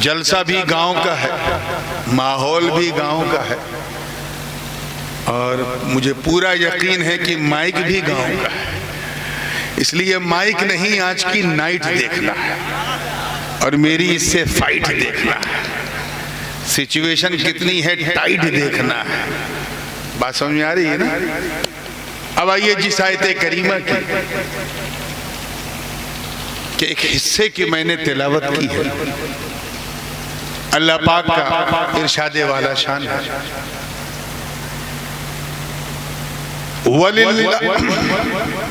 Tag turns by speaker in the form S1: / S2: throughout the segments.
S1: جلسہ بھی گاؤں کا ہے، ماحول بھی گاؤں کا ہے، اور مجھے پورا یقین ہے کہ مائک بھی گاؤں کا ہے۔ اس لیے مائک نہیں، آج کی نائٹ دیکھنا ہے اور میری اس سے فائٹ دیکھنا ہے، سچویشن کتنی ہے ٹائٹ دیکھنا ہے۔ بات سمجھ میں آ رہی ہے نا؟ اب آئیے جس آیت کریمہ کی کہ ایک حصے کی میں نے تلاوت کی ہے، اللہ پاک کا ارشاد والا شان ہے،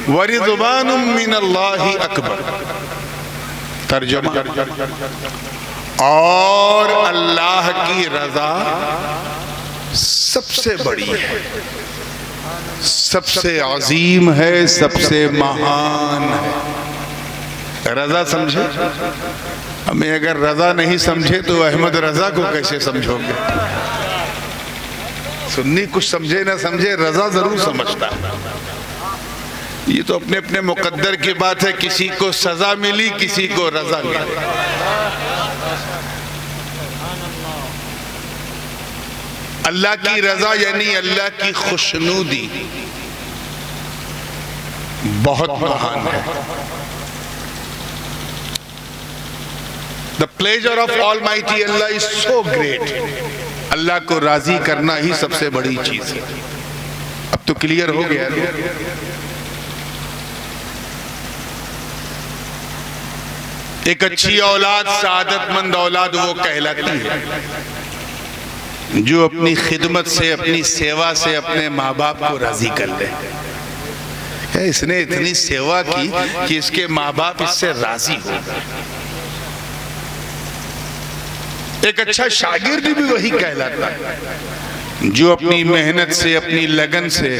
S1: وَرِضْوَانٌ مِّنَ اللَّهِ أَكْبَرُ، ترجمہ، اور اللہ کی رضا سب سے بڑی ہے، سب سے عظیم ہے، سب سے مہان ہے۔ رضا سمجھے؟ ہمیں اگر رضا نہیں سمجھے تو احمد رضا کو کیسے سمجھو گے؟ سنی کچھ سمجھے نہ سمجھے، رضا ضرور سمجھتا ہے۔ یہ تو اپنے اپنے مقدر کی بات ہے، کسی کو سزا ملی، کسی کو رضا ملی۔ اللہ کی رضا یعنی اللہ کی خوشنودی بہت مہان ہے۔ The pleasure of Almighty Allah is so great۔ اللہ کو راضی کرنا ہی سب سے بڑی چیز ہے۔ اب تو کلیئر ہو گیا۔ ایک اچھی اولاد، سعادت مند اولاد وہ کہلاتی ہے جو اپنی خدمت سے، اپنی سیوا سے اپنے ماں باپ کو راضی کر لے۔ اس نے اتنی سیوا کی کہ اس کے ماں باپ اس سے راضی ہو گئے۔ ایک اچھا شاگرد بھی وہی کہلاتا ہے جو اپنی محنت سے، اپنی لگن سے،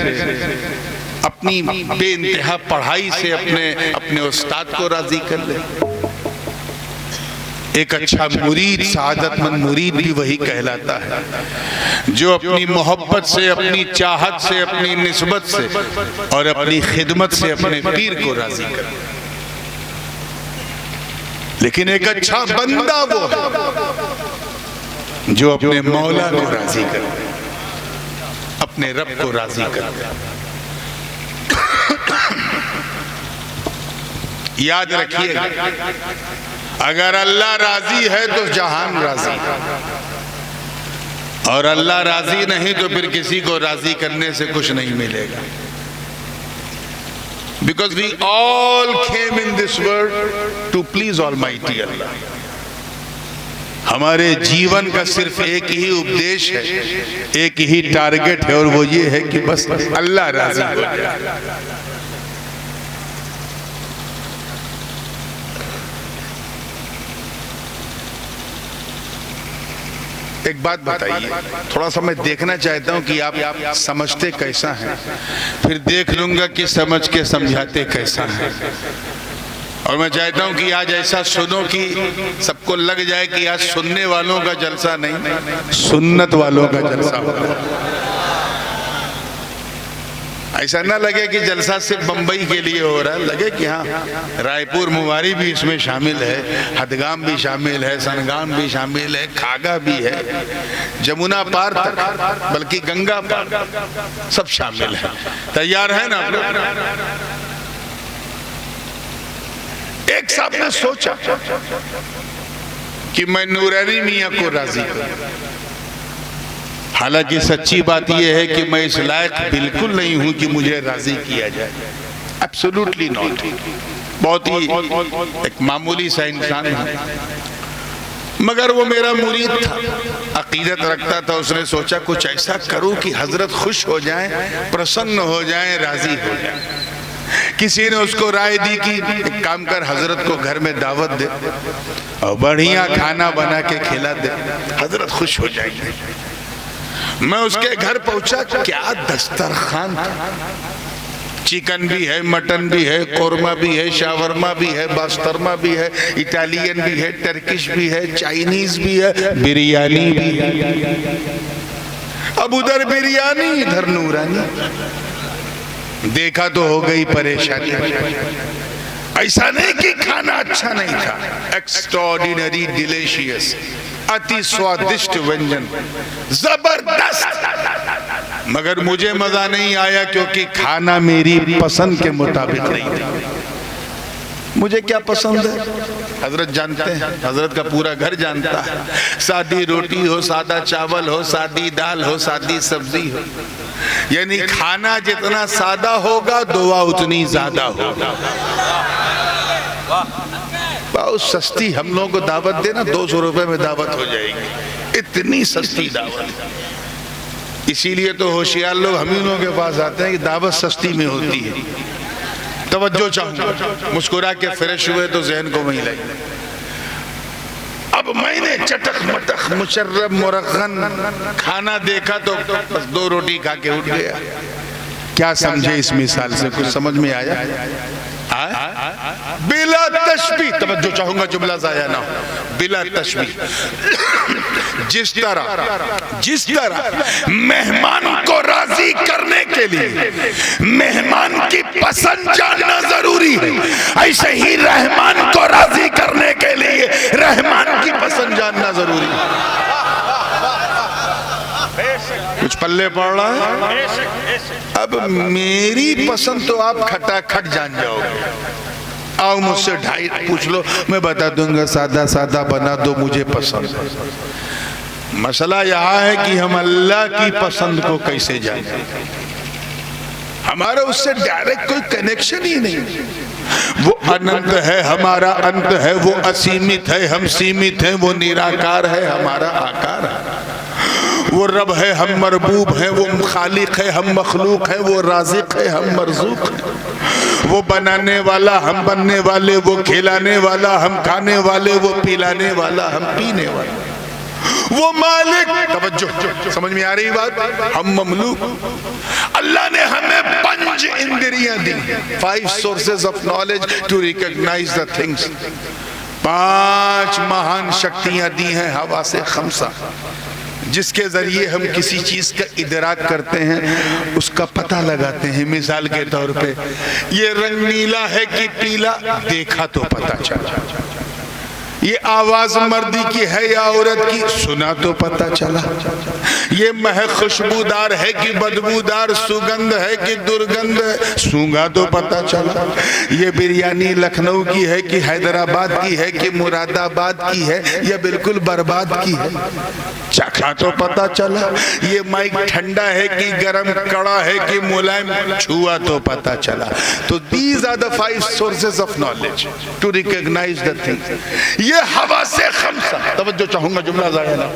S1: اپنی بے انتہا پڑھائی سے اپنے استاد کو راضی کر لے۔ ایک اچھا مرید، سعادت مند مرید بھی وہی کہلاتا ہے جو اپنی محبت سے، اپنی چاہت سے، اپنی نسبت سے اور اپنی خدمت سے اپنے پیر کو راضی کر لے۔ لیکن ایک اچھا بندہ وہ ہے جو اپنے مولا کو راضی کرے، اپنے رب کو راضی کرے۔ یاد رکھیے، اگر اللہ راضی ہے تو جہان راضی ہے، اور اللہ راضی نہیں تو پھر کسی کو راضی کرنے سے کچھ نہیں ملے گا۔ Because we all came in this world to please Almighty Allah۔ ہمارے جیون کا صرف ایک ہی اپدیش ہے، ایک ہی ٹارگٹ ہے، اور وہ یہ ہے کہ بس اللہ راضی ہو جائے۔ ایک بات بتائیے، تھوڑا سا میں دیکھنا چاہتا ہوں کہ آپ سمجھتے کیسا ہیں، پھر دیکھ لوں گا کہ سمجھ کے سمجھاتے کیسا ہیں۔ اور میں چاہتا ہوں کہ آج ایسا سنو کہ سب کو لگ جائے کہ آج سننے والوں کا جلسہ نہیں، سنت والوں کا جلسہ ہوگا۔ ایسا نہ لگے کہ جلسہ صرف بمبئی کے لیے ہو رہا ہے، لگے کہ ہاں رائے پور مواری بھی اس میں شامل ہے، ہدگام بھی شامل ہے، سنگام بھی شامل ہے، کھاگا بھی ہے، جمنا پار تک، بلکہ گنگا پار سب شامل ہے۔ تیار ہیں نا آپ لوگ؟ ایک صاحب نے سوچا کہ میں نورانی میاں کو راضی کروں۔ حالانکہ سچی بات یہ ہے کہ میں اس لائق بالکل نہیں ہوں کہ مجھے راضی کیا جائے، ایبسولوٹلی ناٹ۔ بہت ہی ایک معمولی سا انسان ہے، مگر وہ میرا مرید تھا، عقیدت رکھتا تھا۔ اس نے سوچا کچھ ایسا کروں کہ حضرت خوش ہو جائیں، پرسن ہو جائیں، راضی ہو جائیں۔ کسی نے اس کو رائے دی کہ ایک کام کر، حضرت کو گھر میں دعوت دے اور بڑھیا کھانا بنا کے کھلا دے، حضرت خوش ہو جائیں گے۔ میں اس کے گھر پہنچا، کیا دسترخوان تھا! چکن بھی ہے، مٹن بھی ہے، قورمہ بھی ہے، شاورما بھی ہے، باسترما بھی ہے، اٹالین بھی ہے، ٹرکش بھی ہے، چائنیز بھی ہے، بریانی بھی ہے۔ اب ادھر بریانی، ادھر نورانی۔ دیکھا تو ہو گئی پریشانی۔ ایسا نہیں کہ کھانا اچھا نہیں تھا، ایکسٹراڈینری ڈیلیشیس، اتی سوادشٹ ونجن، زبردست، مگر مجھے مزہ نہیں آیا کیونکہ کھانا میری پسند کے مطابق نہیں تھا۔ مجھے کیا پسند ہے حضرت جانتے ہیں، حضرت کا پورا گھر جانتا ہے، سادی روٹی ہو، سادہ چاول ہو، سادی دال ہو، سادی سبزی ہو، یعنی کھانا جتنا سادہ ہوگا دعا اتنی زیادہ ہوگا۔ بہت سستی ہم لوگوں کو دعوت دینا، 200 روپے میں دعوت ہو جائے گی، اتنی سستی دعوت۔ اسی لیے تو ہوشیار لوگ ہم ہی لوگوں کے پاس آتے ہیں کہ دعوت سستی میں ہوتی ہے۔ توجہ چاہوں گا، مسکرا کے فریش ہوئے تو ذہن کو وہیں لائے۔ اب میں نے چٹک مٹک مشرب مرغن کھانا دیکھا تو بس 2 روٹی کھا کے اٹھ گیا۔ کیا سمجھے اس مثال سے؟ کچھ سمجھ میں آیا؟ بلا تشبیہ، توجہ چاہوں گا جملہ ضائع نہ ہو، بلا تشبیہ، جس طرح مہمان کو راضی کرنے کے لیے مہمان کی پسند جاننا ضروری ہے، ایسے ہی رحمان کو راضی کرنے کے لیے رحمان کی پسند جاننا ضروری ہے۔ کچھ پلے پڑ رہا ہے؟ اب میری پسند تو آپ کھٹا کھٹ جان جاؤ گے۔ آؤ مجھ سے 2.5 پوچھ لو، میں بتا دوں گا سادہ سادہ بنا دو، مجھے پسند۔ مسئلہ یہاں ہے کہ ہم اللہ کی پسند کو کیسے جانیں؟ ہمارا اس سے ڈائریکٹ کوئی کنیکشن ہی نہیں۔ وہ اننت ہے، ہمارا انت ہے، وہ اسیمت ہے، ہم سیمت ہیں، وہ نراکار ہے، ہمارا آکار ہے۔ وہ رب ہے، ہم مربوب ہیں، وہ خالق ہے، ہم مخلوق ہیں، وہ رازق ہے، ہم مرزوق ہیں۔ وہ بنانے والا، ہم بننے والے، وہ کھلانے والا، ہم کھانے والے، وہ پلانے والا، ہم پینے والے۔ وہ مالک، توجہ سمجھ میں آ رہی بات، ہم مملوک۔ اللہ نے ہمیں 5 اندریاں دی، 5 sources of knowledge to recognize the things۔ 5 مہان شکتیاں دی ہیں، حواس 5، جس کے ذریعے ہم کسی چیز کا ادراک کرتے ہیں، اس کا پتہ لگاتے ہیں۔ مثال کے طور پہ یہ رنگ نیلا ہے کہ پیلا، دیکھا تو پتہ چلا۔ یہ آواز مردی کی ہے یا عورت کی، سنا تو پتہ چلا۔ یہ مہک خوشبودار ہے کہ بدبودار، سگندھ ہے کہ درگندھ ہے، سونگا تو پتہ چلا۔ یہ بریانی لکھنؤ کی ہے کہ حیدرآباد کی ہے کہ مراد آباد کی ہے یا بالکل برباد کی ہے، چکھا تو پتہ چلا۔ یہ مائک ٹھنڈا ہے کہ گرم، کڑا ہے کہ ملائم، چھوا تو پتہ چلا۔ تو these are the 5 sources of knowledge to recognize the things۔ یہ حواس 5، توجہ چاہوں گا جملہ ضائع نہ،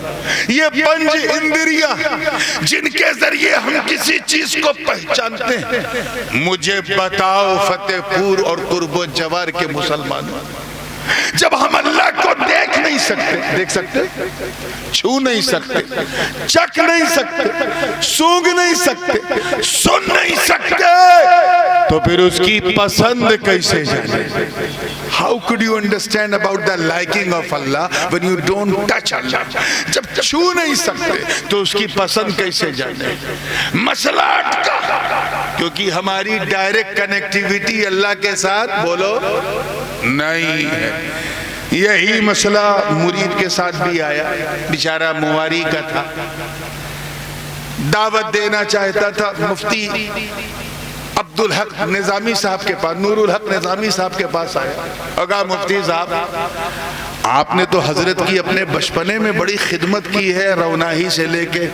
S1: یہ 5 اندریاں جن کے ذریعے ہم کسی چیز کو پہچانتے ہیں۔ مجھے بتاؤ فتح پور اور قرب و جوار کے مسلمانوں، جب ہم اللہ کو دیکھ نہیں سکتے، دیکھ سکتے، چھو نہیں سکتے، چکھ نہیں سکتے، سونگ نہیں سکتے، سن نہیں سکتے، تو پھر اس کی پسند کیسے جانے؟ How could you understand about the liking of Allah when you don't touch Allah؟ جب چھو نہیں سکتے تو اس کی پسند کیسے جانے؟ مسئلہ اٹکا، کیونکہ ہماری ڈائریکٹ کنیکٹیویٹی اللہ کے ساتھ بولو نہیں ہے۔ یہی مسئلہ مرید کے ساتھ بھی آیا، بیچارہ مواری کا تھا، دعوت دینا چاہتا تھا، مفتی عبدالحق نظامی صاحب کے پاس، نور الحق نظامی صاحب کے پاس آیا اور کہا مفتی صاحب آپ نے تو حضرت کی اپنے بچپنے میں بڑی خدمت کی ہے، روناہی سے لے کے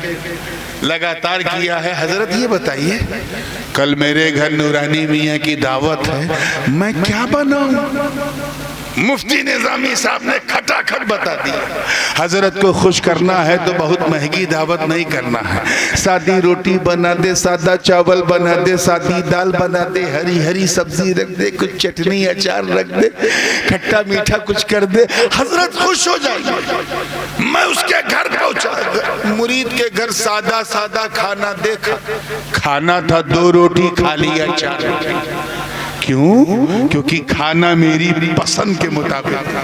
S1: لگاتار کیا ہے، حضرت یہ بتائیے کل میرے گھر نورانی میاں کی دعوت ہے، میں کیا بناؤں؟ مفتی نظامی صاحب نے کھٹا کھٹ بتا دیا، حضرت کو خوش کرنا ہے تو بہت مہنگی دعوت نہیں کرنا ہے، سادی روٹی بنا دے، سادہ چاول بنا دے، سادی دال بنا دے، ہری ہری سبزی رکھ دے، کچھ چٹنی اچار رکھ دے، کھٹا میٹھا کچھ کر دے، حضرت خوش ہو جائے گا۔ میں اس کے گھر پہنچا، مرید کے گھر سادہ سادہ کھانا دیکھا، کھانا تھا 2 روٹی کھا لیا 4 روٹی۔ کیوں؟ کیونکہ کھانا میری پسند کے مطابق تھا۔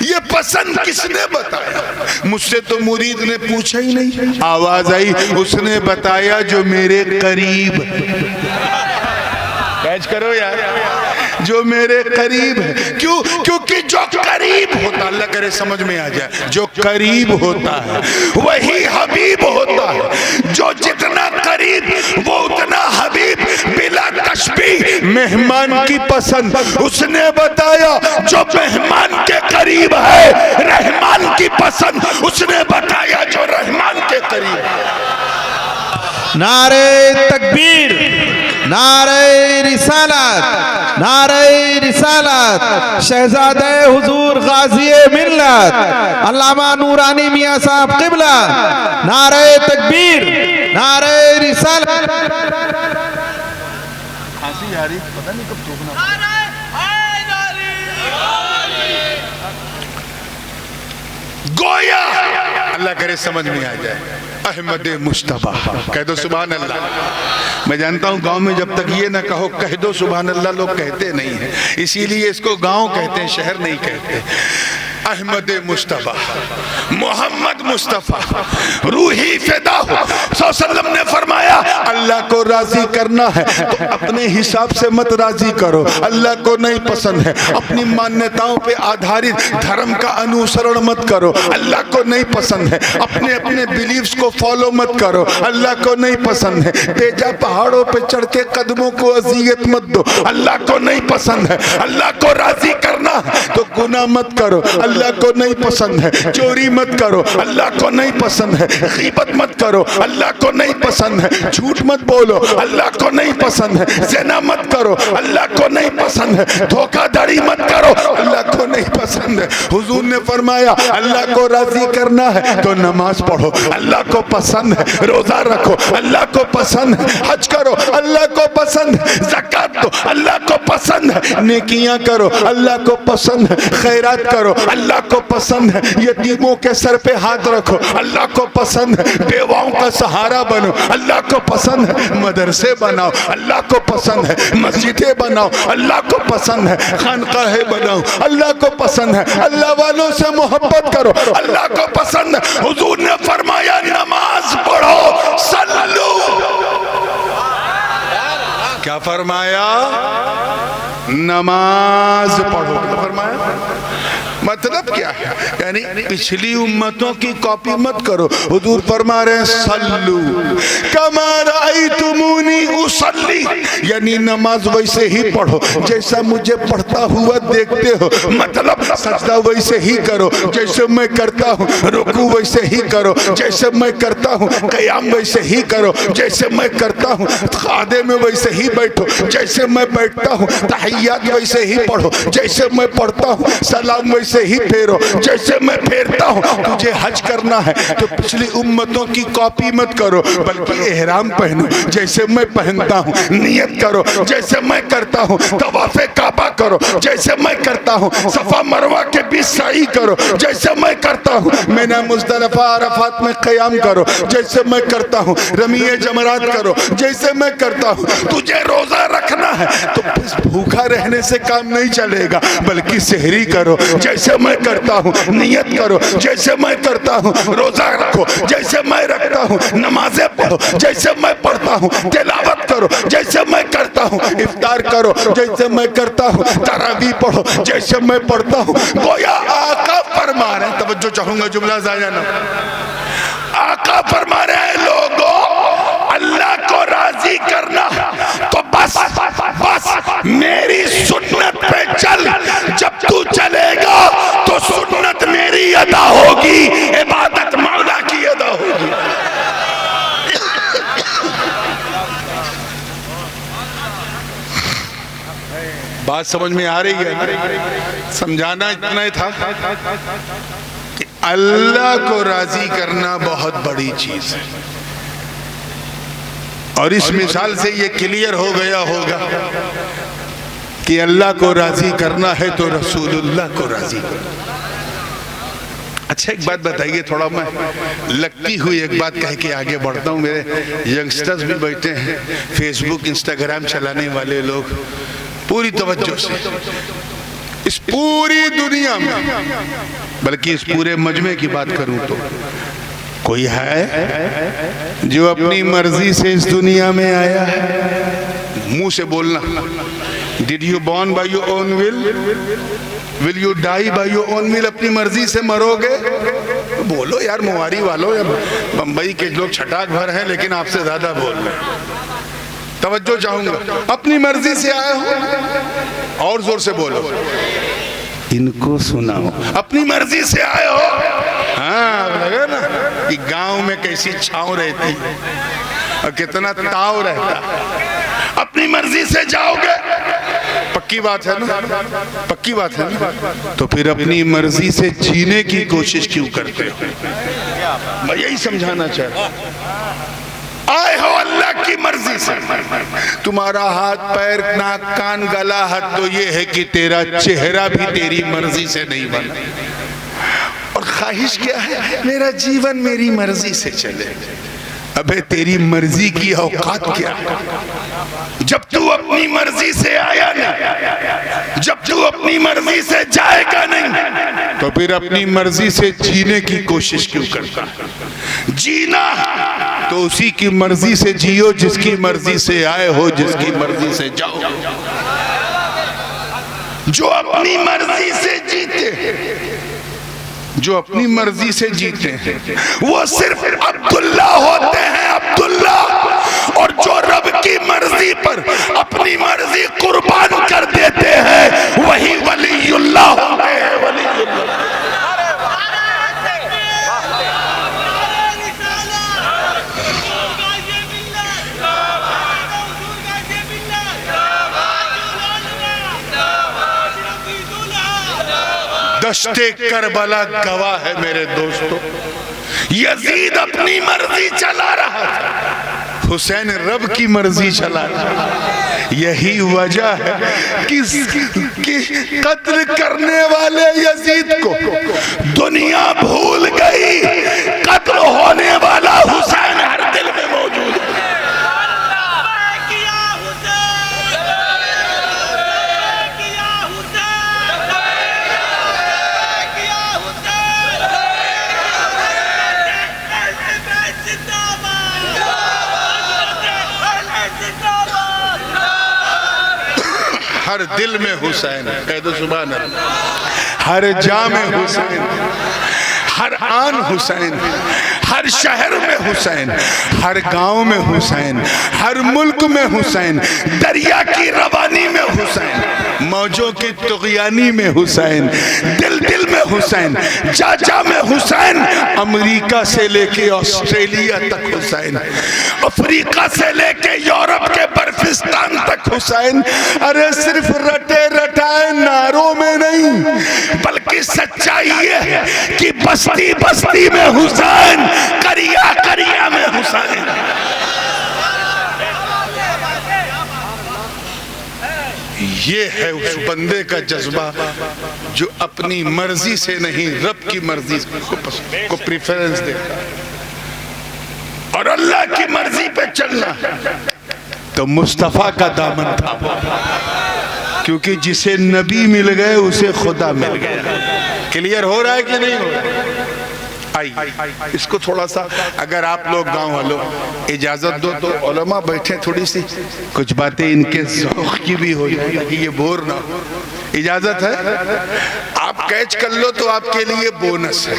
S1: یہ پسند کس نے بتایا؟ مجھ سے تو مرید نے پوچھا ہی نہیں، آواز آئی اس نے بتایا جو میرے قریب۔ کیچ کرو یار، جو میرے قریب ہے. کیوں؟ کیونکہ جو قریب ہوتا, اللہ کرے سمجھ میں آ جائے, جو قریب ہوتا ہے وہی حبیب ہوتا ہے. جو جتنا قریب وہ اتنا حبیب. بلا تشبیہ مہمان کی پسند اس نے بتایا, جو مہمان کے قریب ہے. رحمان کی پسند اس نے بتایا, جو رحمان کے قریب ہے.
S2: نعرہ تکبیر, نعرہ رسالت, نعرہ رسالت. شہزادہ حضور غازی ملت علامہ نورانی میاں صاحب قبلہ. نعرہ تکبیر, نعرہ رسالت.
S1: کھانسی آ رہی, پتہ نہیں کب تھوکنا. گویا اللہ کرے سمجھ میں آ جائے, احمد مصطفیٰ. کہہ دو سبحان اللہ. میں جانتا ہوں گاؤں میں جب تک یہ نہ کہو کہہ دو سبحان اللہ, لوگ کہتے نہیں ہیں, اسی لیے اس کو گاؤں کہتے ہیں, شہر نہیں کہتے. احمد مصطفیٰ, محمد مصطفیٰ, روحی فدا ہو. صلی اللہ علیہ وسلم نے فرمایا اللہ کو راضی کرنا ہے تو اپنے حساب سے مت راضی کرو. اللہ کو نہیں پسند ہے اپنی مانیتاؤں پہ آدھارت دھرم کا انوسرن مت کرو. اللہ کو نہیں پسند ہے اپنے بیلیفز کو فالو مت کرو. اللہ کو نہیں پسند ہے تیجا پہاڑوں پہ چڑھ کے قدموں کو اذیت مت دو. اللہ کو نہیں پسند ہے. اللہ کو راضی کرنا ہے تو گناہ مت کرو. اللہ کو نہیں پسند ہے چوری مت کرو. اللہ کو نہیں پسند ہے غیبت مت کرو. اللہ کو نہیں پسند ہے جھوٹ مت بولو. اللہ کو نہیں پسند ہے زنا مت کرو. اللہ کو نہیں پسند ہے دھوکہ دھڑی مت کرو. اللہ کو نہیں پسند ہے. حضور نے فرمایا اللہ کو راضی کرنا ہے تو نماز پڑھو. اللہ کو پسند ہے روزہ رکھو. اللہ کو پسند ہے حج کرو. اللہ کو پسند ہے زکات دو. اللہ کو پسند ہے نیکیاں کرو. اللہ کو پسند ہے خیرات کرو. اللہ کو پسند ہے یتیموں کے سر پہ ہاتھ رکھو. اللہ کو پسند ہے بیواؤں کا سہارا بنو. اللہ کو پسند ہے مدرسے بناؤ. اللہ کو پسند ہے مسجدیں بناؤ. اللہ کو پسند ہے خانقاہیں بناؤ. اللہ کو پسند ہے اللہ والوں سے محبت کرو. اللہ کو پسند ہے. حضور نے فرمایا نماز پڑھو. صلو. کیا فرمایا؟ نماز پڑھو. کیا فرمایا؟ مطلب کیا ہے؟ یعنی پچھلی امتوں کی کاپی مت کرو. حضور فرما رہے ہیں صلو کما رأیتمونی اصلی, یعنی نماز ویسے ہی پڑھو جیسا مجھے پڑھتا ہوا دیکھتے ہو. مطلب سجدہ ویسے ہی کرو جیسے میں کرتا ہوں. رکوع ویسے ہی کرو جیسے میں کرتا ہوں. قیام ویسے ہی کرو جیسے میں کرتا ہوں. خادے میں ویسے ہی بیٹھو جیسے میں بیٹھتا ہوں. تحیات ویسے ہی پڑھو جیسے میں پڑھتا ہوں. سلام ویسے ہی پھیرو جیسے میں پھیرتا ہوں. تجھے حج کرنا ہے تو پچھلی امتوں کی کاپی مت کرو بلکہ احرام پہنو جیسے میں پہنتا ہوں. نیت کرو جیسے میں کرتا ہوں. طواف کعبہ کرو جیسے میں کرتا ہوں. صفا مروہ کے بیچ سعی کرو جیسے میں کرتا ہوں. مینا مزدلفہ عرفات میں قیام کرو جیسے میں کرتا ہوں. رمی جمرات کرو جیسے میں کرتا ہوں. تجھے روزہ رکھنا ہے تو بھوکا رہنے سے کام نہیں چلے گا بلکہ سحری کرو جیسے میں کرتا ہوں. نیت کرو جیسے میں کرتا ہوں. روزہ رکھو جیسے میں رکھتا ہوں. نمازیں پڑھو جیسے میں پڑھتا ہوں. تلاوت کرو جیسے میں کرتا ہوں. افطار کرو جیسے میں کرتا ہوں. تراویح پڑھو جیسے میں پڑھتا ہوں. گویا آقا فرما رہے ہیں, توجہ چاہوں گا جملہ ضائع نہ. آقا فرما رہے ہیں لوگوں اللہ کو راضی کرنا تو بس میری سنت پہ چل. جب تو چلے گا تو سنت میری ادا ہوگی, عبادت مولا کی ادا ہوگی. بات سمجھ میں آ رہی ہے؟ سمجھانا اتنا ہی تھا کہ اللہ کو راضی کرنا بہت بڑی چیز ہے. اور اس مثال سے یہ کلیئر ہو گیا ہوگا کہ اللہ کو راضی کرنا ہے تو رسول اللہ کو راضی کرنا. اچھا ایک بات بتائیے, تھوڑا میں لگتی ہوئی ایک بات کہہ کے آگے بڑھتا ہوں. میرے ینگسٹرز بھی بیٹھے ہیں, فیس بک انسٹاگرام چلانے والے لوگ, پوری توجہ سے اس پوری دنیا میں بلکہ اس پورے مجمع کی بات کروں تو کوئی ہے جو اپنی مرضی سے اس دنیا میں آیا ہے؟ منہ سے بولنا, Did you born by your own will? Will you die by your own will? اپنی مرضی سے مرو گے؟ بولو یار مواری والو، یا بمبئی کے لوگ چھٹاک بھر ہیں لیکن آپ سے زیادہ بول رہے ہیں۔ توجہ چاہوں گا، اپنی مرضی سے آئے ہو، اور زور سے بولو، ان کو سناؤ، اپنی مرضی سے آئے ہو۔ ہاں لگا نا کہ گاؤں میں کیسی چھاؤں رہتی اور کتنا تاؤ رہتا۔ اپنی مرضی سے جاؤ گے، پکی بات ہے نا، پکی بات ہے نا، تو پھر اپنی مرضی سے جینے کی کوشش کیوں کرتے ہو؟ میں یہی سمجھانا چاہتا ہوں، آئے ہو اللہ کی مرضی سے، تمہارا ہاتھ پیر ناک کان گلا ہاتھ تو یہ ہے کہ تیرا چہرہ بھی تیری مرضی سے نہیں بنا، اور خواہش کیا ہے؟ میرا جیون میری مرضی سے چلے۔ ابے تیری مرضی کی اوقات کیا ہے؟ جب تو اپنی مرضی سے آیا نہیں، جب تو اپنی مرضی سے جائے گا نہیں، تو پھر اپنی مرضی سے جینے کی کوشش کیوں کرتا؟ جینا تو اسی کی مرضی سے جیو جس کی مرضی سے آئے ہو، جس کی مرضی سے جاؤ۔ جو اپنی مرضی سے جیتے ہیں، جو اپنی مرضی سے جیتے ہیں، وہ صرف عبداللہ ہوتے ہیں، عبداللہ، اور جو رب کی مرضی پر اپنی مرضی قربان کر دیتے ہیں وہی ولی اللہ ہوتے ہیں، ولی اللہ۔ دشت کربلا گواہ ہے میرے دوستو، یزید اپنی مرضی چلا رہا تھا، حسین رب کی مرضی چلا رہا تھا۔ یہی وجہ ہے کہ قتل کرنے والے یزید کو دنیا بھول گئی، قتل ہونے والا حسین ہر دل میں موجود ہے۔ ہر دل میں حسین، کہہ دو سبحان اللہ، ہر جا میں حسین، ہر آن حسین، ہر شہر میں حسین، ہر گاؤں میں حسین، ہر ملک میں حسین، دریا کی روانی میں حسین، موجوں کی طغیانی میں حسین، دل دل میں حسین، جا جا میں حسین، امریکہ سے لے کے آسٹریلیا تک حسین، افریقہ سے لے کے یورپ کے برفستان تک حسین۔ ارے صرف رٹے رٹائے نعروں میں نہیں، بلکہ سچائی یہ ہے کہ بستی بستی میں حسین، کریا کریا میں حسین۔ یہ ہے اس بندے کا جذبہ جو اپنی مرضی سے نہیں رب کی مرضی کو پریفرنس دیتا ہے، اور اللہ کی مرضی پہ چلنا تو مصطفیٰ کا دامن تھا، کیونکہ جسے نبی مل گئے اسے خدا مل گیا۔ کلیئر ہو رہا ہے کہ نہیں ہو رہا ہے؟ آئی اس کو تھوڑا سا، اگر آپ لوگ گاؤں والوں اجازت دو تو علماء بیٹھے، تھوڑی سی کچھ باتیں ان کے ذوق کی بھی ہو جائے کہ یہ بور نہ ہو۔ اجازت ہے؟ آپ کیچ کر لو تو آپ کے لیے بونس ہے،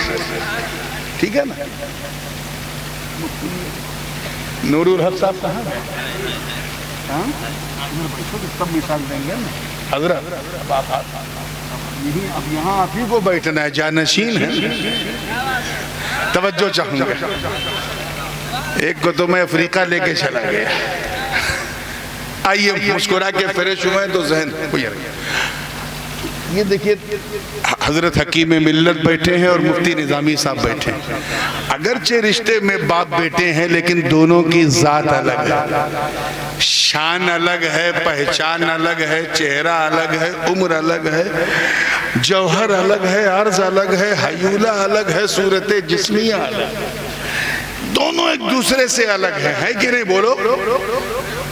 S1: ٹھیک ہے نا؟ نور الحق صاحب کہاں ہے؟ سب مثال دیں گے نا حضرت، اب یہاں آپ ہی کو بیٹھنا ہے، جانشین ہے۔ توجہ چاہوں گا، ایک کو تو میں افریقہ لے کے چلا گیا، آئیے مسکرا کے فریش ہوئے تو ذہن یہ دیکھیے حضرت حکیم ملت بیٹھے ہیں اور مفتی نظامی صاحب بیٹھے ہیں۔ اگرچہ رشتے میں باپ بیٹے ہیں لیکن دونوں کی ذات الگ ہے، شان الگ ہے، پہچان الگ ہے، چہرہ الگ ہے، عمر الگ ہے، جوہر الگ ہے، عرض الگ ہے، حیولہ الگ ہے، صورت جسمیہ الگ ہے، دونوں ایک دوسرے سے الگ ہے کہ نہیں؟ بولو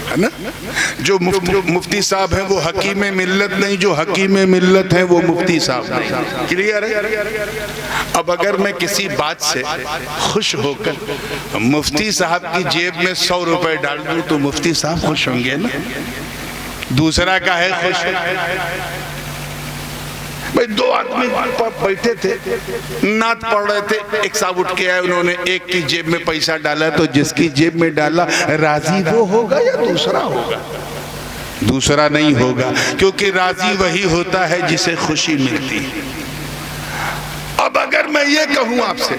S1: ہے نا؟ جو مفتی صاحب ہیں وہ حکیم ملت نہیں، جو حکیم ملت ہیں وہ مفتی صاحب نہیں۔ کلیئر ہے؟ اب اگر میں کسی بات سے خوش ہو کر مفتی صاحب کی جیب میں 100 روپے ڈال دوں تو مفتی صاحب خوش ہوں گے نا؟ دوسرا کا ہے خوش. بھئی دو آدمی بیٹھے تھے, نعت پڑھ رہے تھے, ایک صاحب اٹھ کے آئے, انہوں نے ایک کی جیب میں پیسہ ڈالا, تو جس کی جیب میں ڈالا راضی وہ ہوگا یا دوسرا ہوگا؟ دوسرا نہیں ہوگا, کیونکہ راضی وہی ہوتا ہے جسے خوشی ملتی ہے. اب اگر میں یہ کہوں آپ سے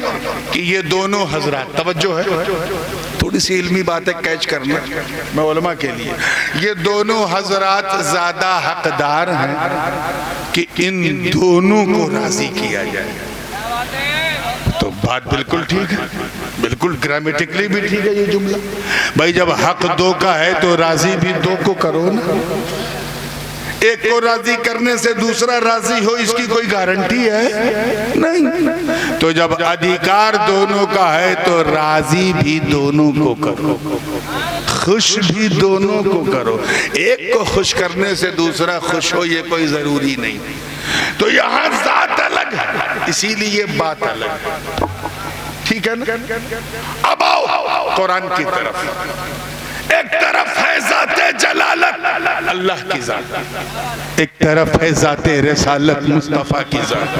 S1: کہ یہ دونوں حضرات, توجہ ہے, تھوڑی سی علمی باتیں کیچ کرنا میں علماء کے لیے, یہ دونوں حضرات زیادہ حقدار ہیں کہ ان دونوں کو راضی کیا جائے, تو بات بالکل ٹھیک ہے, بالکل گرامیٹکلی بھی ٹھیک ہے یہ جملہ. بھائی جب حق دو کا ہے تو راضی بھی دو کو کرو نا. ایک کو راضی کرنے سے دوسرا راضی ہو, اس کی کوئی گارنٹی ہے نہیں. تو جب ادھیکار دونوں کا ہے تو راضی بھی دونوں کو کرو, خوش بھی دونوں کو کرو. ایک کو خوش کرنے سے دوسرا خوش ہو یہ کوئی ضروری نہیں. تو یہاں ذات الگ ہے, اسی لیے بات الگ ہے. ٹھیک ہے نا؟ اب آؤ قرآن کی طرف. ایک طرف ہے ذات جلالت اللہ کی ذات, ایک طرف ہے ذات رسالت مصطفیٰ کی ذات.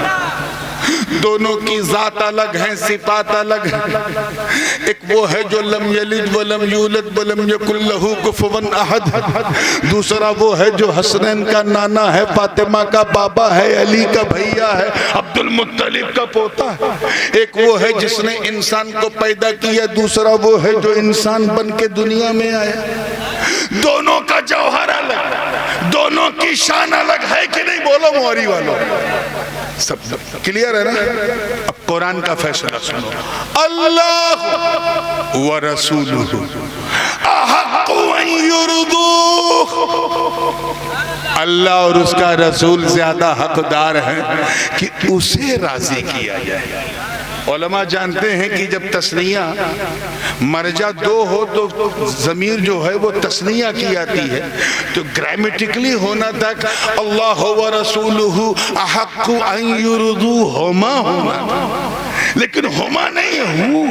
S1: دونوں کی ذات الگ ہیں, صفات الگ ہیں. ایک وہ ہے جو لم یلد ولم یولد ولم یکن لہ کفوا احد. دوسرا وہ ہے جو حسنین کا نانا ہے, فاطمہ کا بابا ہے, علی کا بھیا ہے, عبد المطلب کا پوتا ہے. ایک وہ ہے جس نے انسان کو پیدا کیا, دوسرا وہ ہے جو انسان بن کے دنیا میں آیا. دونوں کا جوہر الگ, دونوں کی شان الگ ہے کہ نہیں؟ بولو موری والوں, سب کلیئر ہے نا؟ اب قرآن کا فیصلہ سنو. اللہ ورسولہ احق ان یرضوہ, اللہ اور اس کا رسول زیادہ حقدار ہیں کہ اسے راضی کیا جائے. علماء جانتے ہیں کہ جب تثنیہ مرجع دو ہو تو ضمیر جو ہے وہ تثنیہ کی آتی ہے, تو گرامیٹکلی ہونا تک اللہ ورسولہ احق ان یرضوہما ہونا, لیکن ہما نہیں ہوں.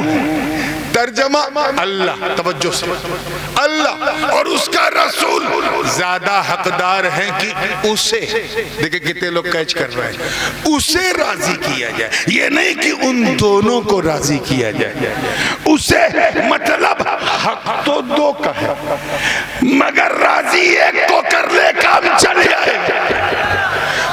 S1: ترجمہ اللہ, توجہ سے, اللہ اور اس کا رسول زیادہ حقدار ہیں کہ اسے, دیکھیں کتنے لوگ کیچ کر رہے ہیں, اسے راضی کیا جائے. یہ نہیں کہ ان دونوں کو راضی کیا جائے. اسے مطلب حق تو دو کا ہے, مگر راضی ایک کو کر لے کام چل جائے.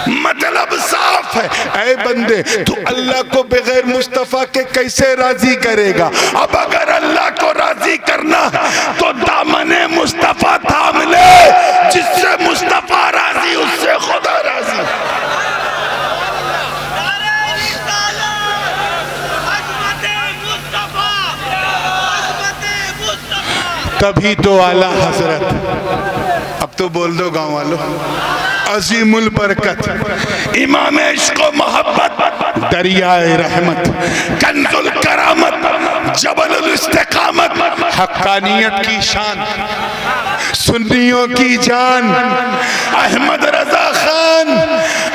S1: مطلب صاف ہے, اے بندے تو اللہ کو بغیر مصطفیٰ کے کیسے راضی کرے گا؟ اب اگر اللہ کو راضی کرنا تو دامن مصطفیٰ تھام لے, جس سے مصطفیٰ راضی اس سے خدا راضی. تبھی تو اعلیٰ حضرت, اب تو بول دو گاؤں والوں, عظیم البرکت, امام عشق و محبت, دریائے رحمت, کنز الکرامت, جبل الاستقامت, حقانیت کی شان, سنیوں کی جان, احمد رضا خان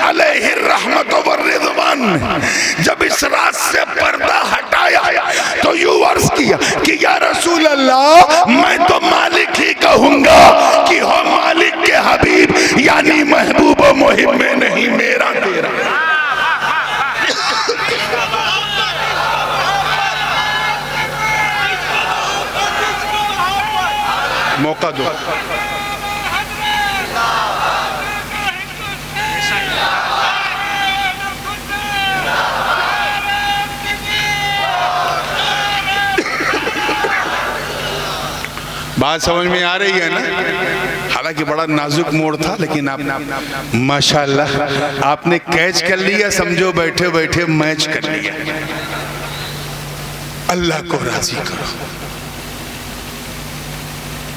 S1: علیہ الرحمت والرضوان, جب اس راز سے پردہ ہٹایا تو یوں عرض کیا کہ یا رسول اللہ, میں تو مالک ہی کہوں گا کہ ہو مالک کے حبیب, یعنی محبوب و محب میں نہیں میرا تیرا. موقع دو. بات سمجھ میں آ رہی ہے نا؟ حالانکہ بڑا نازک موڑ تھا, لیکن آپ ماشاءاللہ آپ نے کیچ کر لیا, سمجھو بیٹھے بیٹھے میچ کر لیا. اللہ کو راضی کرو.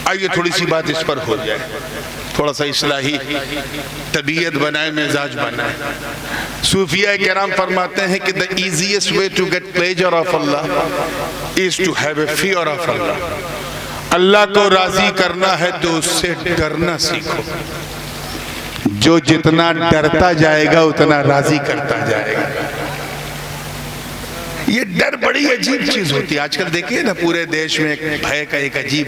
S1: آئیے تھوڑی سی بات اس پر ہو جائے, تھوڑا سا اصلاحی طبیعت بنائے, مزاج بنائے. صوفیاء کرام فرماتے ہیں کہ the easiest way to get pleasure of Allah is to have a fear of Allah. اللہ کو راضی کرنا ہے تو اس سے ڈرنا سیکھو. جو جتنا ڈرتا جائے گا اتنا راضی کرتا جائے گا. یہ ڈر بڑی عجیب چیز ہوتی ہے. آج کل دیکھیے نا پورے دیش میں بھے کا ایک عجیب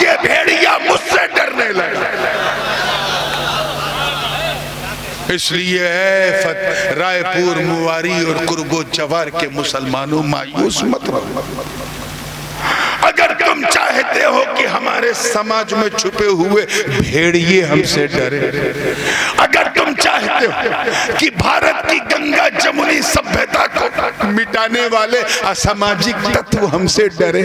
S1: یہ بھیڑیا مجھ سے ڈرنے لگا۔ اس لیے اے رائے پور، مواری اور کرگو جوار کے مسلمانوں مایوس مت رہو۔ اگر تم چاہتے ہو کہ ہمارے سماج میں چھپے ہوئے بھیڑیے ہم سے ڈرے، اگر تم چاہتے ہو کہ بھارت کی گنگا جمنی سبھیتا کو مٹانے والے اساماجک تتو ہم سے ڈرے،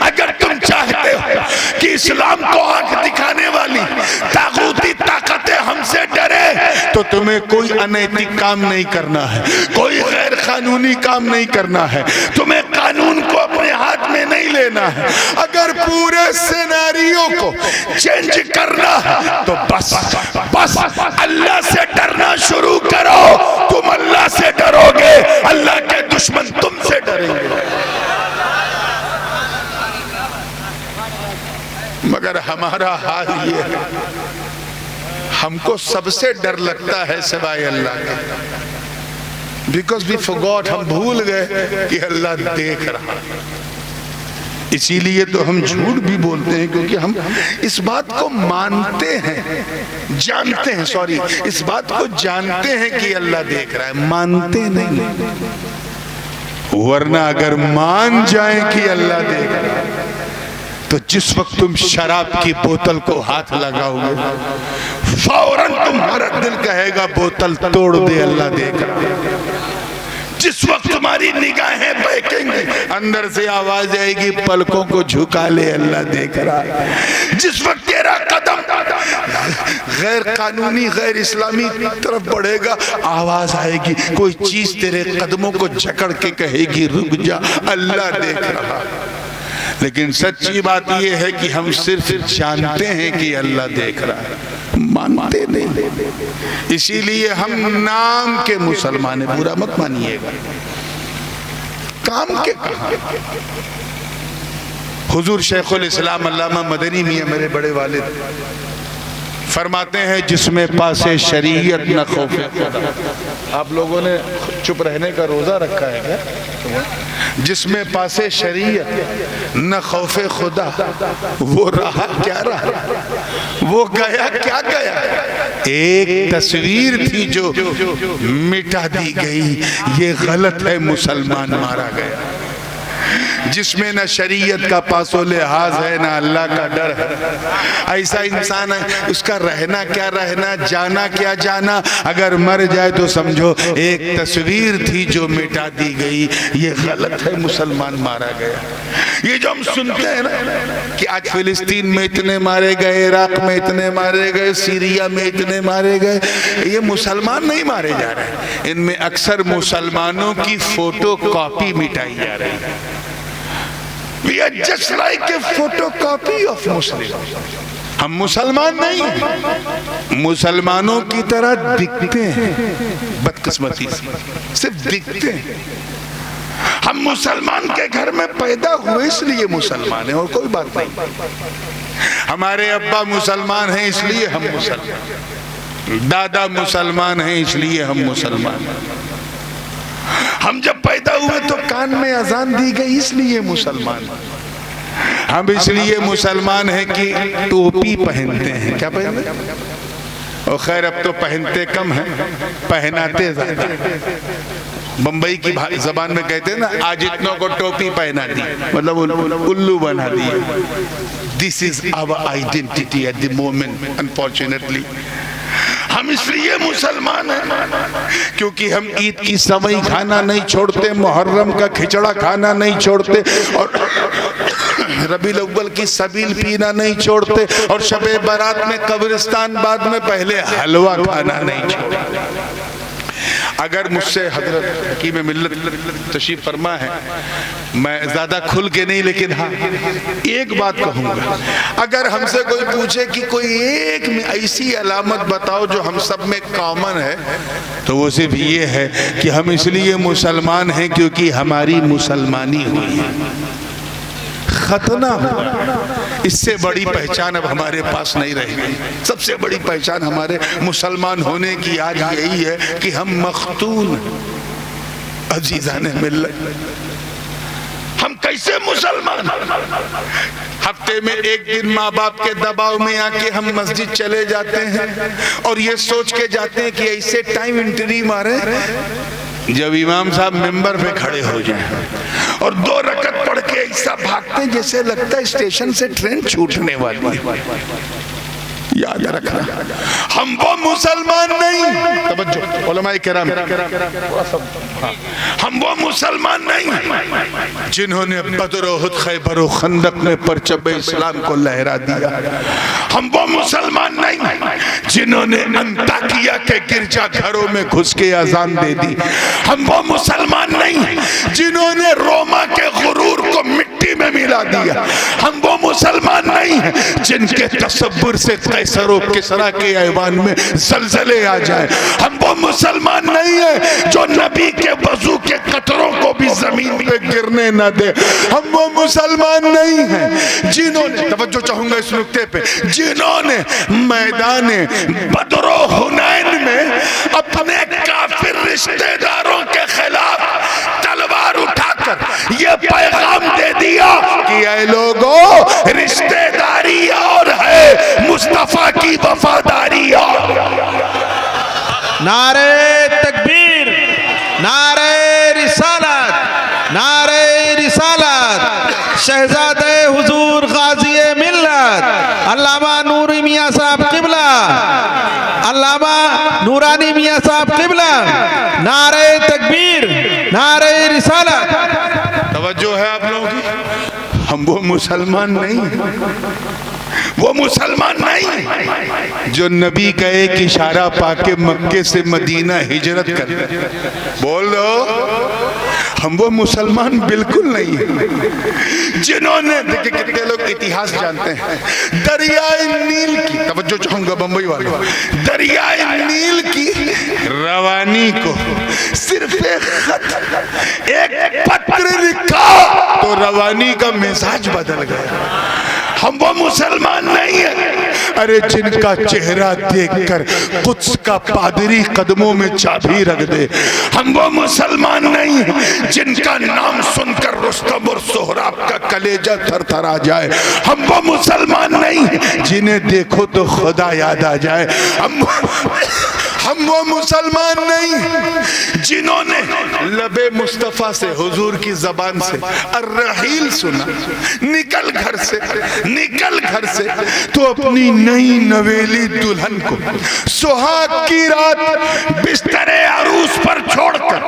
S1: اگر تم چاہتے ہو کہ اسلام کو آنکھ دکھانے والی طاغوتی طاقتیں ہم سے ڈرے، تو تمہیں کوئی انیتک کام نہیں کرنا ہے، کوئی غیر قانونی کام نہیں کرنا ہے، تمہیں قانون کو اپنے ہاتھ میں نہیں لینا ہے۔ اگر پورے سیناریو کو چینج کرنا ہے تو بس اللہ سے ڈرنا شروع کرو۔ تم اللہ سے ڈرو گے، اللہ کے دشمن تم سے ڈریں گے۔ مگر ہمارا حال یہ ہے، ہم کو سب سے ڈر لگتا ہے سوائے اللہ کے، because we forgot، ہم بھول گئے کہ اللہ دیکھ رہا۔ اسی لیے تو ہم جھوٹ بھی بولتے ہیں، کیونکہ ہم اس بات کو مانتے ہیں، جانتے ہیں، اس بات کو جانتے ہیں کہ اللہ دیکھ رہا ہے، مانتے نہیں۔ ورنہ اگر مان جائیں کہ اللہ دیکھ رہا ہے تو جس وقت تم شراب کی بوتل کو ہاتھ لگاؤ گے فوراً تمہارا دل کہے گا بوتل توڑ دے، اللہ دیکھ رہا ہے۔ جس وقت تمہاری نگاہیں بہکیں گے اندر سے آواز آئے گی پلکوں کو جھکا لے، اللہ دیکھ رہا ہے۔ جس وقت تیرا قدم غیر قانونی غیر اسلامی طرف بڑھے گا، آواز آئے گی کوئی چیز تیرے قدموں کو جھکڑ کے کہے گی رک جا، اللہ دیکھ رہا ہے۔ لیکن سچی بات یہ ہے کہ ہم صرف جانتے ہیں کہ اللہ دیکھ رہا ہے، مانتے نہیں۔ اسی لیے ہم نام کے مسلمان ہیں، برا مت مانیے گا، کام کے کہاں۔ حضور شیخ الاسلام علامہ مدنی میاں میرے بڑے والد فرماتے ہیں جس میں پاسے شریعت نہ خوف خدا۔ آپ لوگوں نے چپ رہنے کا روزہ رکھا ہے کیا؟ جس میں پاسے شریعت نہ خوف خدا، وہ رہا کیا رہا، وہ گیا کیا گیا، ایک تصویر تھی جو مٹا دی گئی، یہ غلط ہے، مسلمان مارا گیا۔ جس میں نہ شریعت کا پاس و لحاظ ہے نہ اللہ کا ڈر ہے، ایسا انسان ہے، اس کا رہنا کیا رہنا، جانا کیا جانا، اگر مر جائے تو سمجھو ایک تصویر تھی جو مٹا دی گئی، یہ غلط ہے، مسلمان مارا گیا۔ یہ جو ہم سنتے ہیں نا کہ آج فلسطین میں اتنے مارے گئے، عراق میں اتنے مارے گئے، سیریا میں اتنے مارے گئے، یہ مسلمان نہیں مارے جا رہے، ان میں اکثر مسلمانوں کی فوٹو کاپی مٹائی جا رہی ہے۔ We are just like a photocopy of Muslims۔ ہم مسلمان نہیں ہیں، مسلمانوں کی طرح دکھتے ہیں، بدقسمتی سے صرف دکھتے ہیں۔ ہم مسلمان کے گھر میں پیدا ہوئے اس لیے مسلمان ہیں، اور کوئی بات نہیں۔ ہمارے ابا مسلمان ہیں اس لیے ہم مسلمان، دادا مسلمان ہیں اس لیے ہم مسلمان ہیں۔ ہم جب پیدا ہوئے تو کان میں اذان دی گئی اس لیے مسلمان ہیں۔ ہم اس لیے مسلمان ہیں کہ ٹوپی پہنتے ہیں، کیا پہنتے ہیں؟ اور خیر اب تو پہنتے کم ہیں، پہناتے زیادہ۔ بمبئی کی زبان میں کہتے ہیں نا آج اتنوں کو ٹوپی پہنا دی، مطلب الو بنا دی۔ This is our identity at the moment, unfortunately۔ ہم اس لیے مسلمان ہیں کیونکہ ہم عید کی سوئی کھانا نہیں چھوڑتے، محرم کا کھچڑا کھانا نہیں چھوڑتے، اور ربیع الاول کی سبیل پینا نہیں چھوڑتے، اور شب برات میں قبرستان بعد میں پہلے حلوہ کھانا نہیں چھوڑتے۔ اگر مجھ سے حضرت حکیم ملت تشریف فرما ہے، میں زیادہ کھل کے نہیں، لیکن ہاں ایک بات کہوں گا، اگر ہم سے کوئی پوچھے کہ کوئی ایک میں ایسی علامت بتاؤ جو ہم سب میں کامن ہے، تو وہ صرف یہ ہے کہ ہم اس لیے مسلمان ہیں کیونکہ ہماری مسلمانی ہوئی ہے، ختنہ ہوا۔ اس سے بڑی پہچان اب ہمارے پاس نہیں رہی گئی۔ سب سے بڑی پہچان ہمارے مسلمان ہونے کی آج یہی ہے کہ ہم مختون عزیزان ملت، ہم کیسے مسلمان؟ ہفتے میں ایک دن ماں باپ کے دباؤ میں آ کے ہم مسجد چلے جاتے ہیں اور یہ سوچ کے جاتے ہیں کہ ایسے ٹائم انٹری مارے جب امام صاحب ممبر پہ کھڑے ہو جائیں اور 2 رکعت پڑھ کے ایسا بھاگتے ہیں جیسے لگتا ہے اسٹیشن سے ٹرین چھوٹنے والی ہے۔ یاد رکھنا ہم وہ مسلمان نہیں، توجہ علماء کرام، ہم وہ مسلمان نہیں جنہوں نے بدر و احد خیبر و خندق میں پرچم اسلام کو لہرا دیا۔ ہم وہ مسلمان نہیں جنہوں نے انطاکیہ کے گرجا گھروں میں گھس کے اذان دے دی۔ ہم وہ مسلمان نہیں جنہوں نے روما کے غرور کو مٹی میں ملا دیا۔ ہم وہ مسلمان نہیں ہیں جن کے تصور سے قیصر و کسریٰ کے ایوان میں زلزلے آ جائیں۔ ہم وہ مسلمان نہیں ہیں جو نبی کے وضو کے قطروں کو بھی زمین پہ گرنے نہ دے۔ ہم وہ مسلمان نہیں ہیں جنہوں نے، توجہ چاہوں گا اس نکتے پہ، جنہوں نے میدان بدر و حنین میں اپنے کافر رشتہ داروں کے خلاف تلوار اٹھا کر یہ پیغام دے دیا کہ اے لوگوں، رشتہ داری اور ہے، مصطفیٰ کی وفاداری اور۔
S2: نعرہ تکبیر، نعرہ رسالت، نعرہ رسالت، شہزادہ حضور غازی ملت علامہ نوری میاں صاحب قبلہ، علامہ نورانی میاں صاحب قبلہ، نعرہ تکبیر، نعرہ رسالت۔
S1: توجہ ہے آپ لوگوں کی؟ ہم وہ مسلمان نہیں، وہ مسلمان نہیں جو نبی کا ایک اشارہ پا کے مکے سے مدینہ ہجرت کر، بول دو ہم وہ مسلمان بالکل نہیں ہیں جنہوں نے، دیکھیں کتنے لوگ اتہاس جانتے ہیں، دریائے نیل کی، توجہ چاہوں گا بمبئی والوں، دریائے نیل کی روانی کو صرف ایک خط، ایک پتر لکھا تو روانی کا مزاج بدل گیا۔ ہم وہ مسلمان نہیں ہیں ارے جن کا چہرہ دیکھ کر قدس کا پادری قدموں میں چابی رکھ دے۔ ہم وہ مسلمان نہیں ہیں جن کا نام سن کر رستم اور سہراب کا کلیجہ تھر تھر آ جائے۔ ہم وہ مسلمان نہیں ہیں جنہیں دیکھو تو خدا یاد آ جائے۔ ہم وہ مسلمان نہیں جنہوں نے لب مصطفیٰ سے، حضور کی زبان سے الرحیل سنا، نکل گھر سے، نکل گھر سے، تو اپنی نئی نویلی دلہن کو سہاگ کی رات بستر عروس پر چھوڑ کر،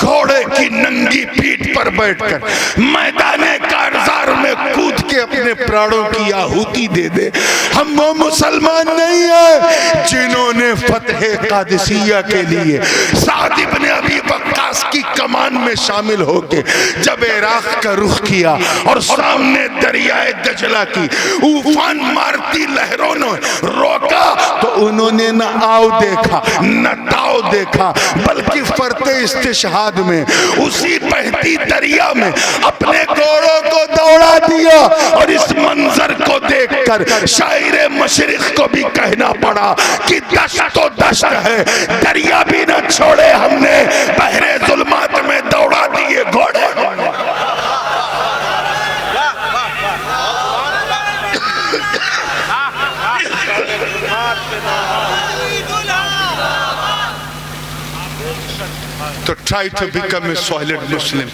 S1: گھوڑے کی ننگی پیٹھ پر بیٹھ کر میدان کارزار میں کود کے اپنے پراڑوں کی آہوتی دے دے۔ ہم وہ مسلمان نہیں ہیں جنہوں نے فتح قادسیہ کے لیے سعد ابن ابی وقاص کی کمان میں شامل ہو کے جب عراق کا رخ کیا اور سامنے دریائے دجلہ کی اوفان مارتی لہروں نے روکا تو انہوں نے نہ آؤ دیکھا نہ تاؤ دیکھا، بلکہ فرط استشہاد میں اسی بہتی دریا میں اپنے گھوڑوں کو دوڑا دیا۔ اور اس منظر کو دیکھ کر شاعر مشرق کو بھی کہنا پڑا کہ دشت تو دشت ہے، دریا بھی نہ چھوڑے ہم نے، بحر ظلمات میں دوڑا دیے گھوڑے۔ تو try to become a solid Muslim،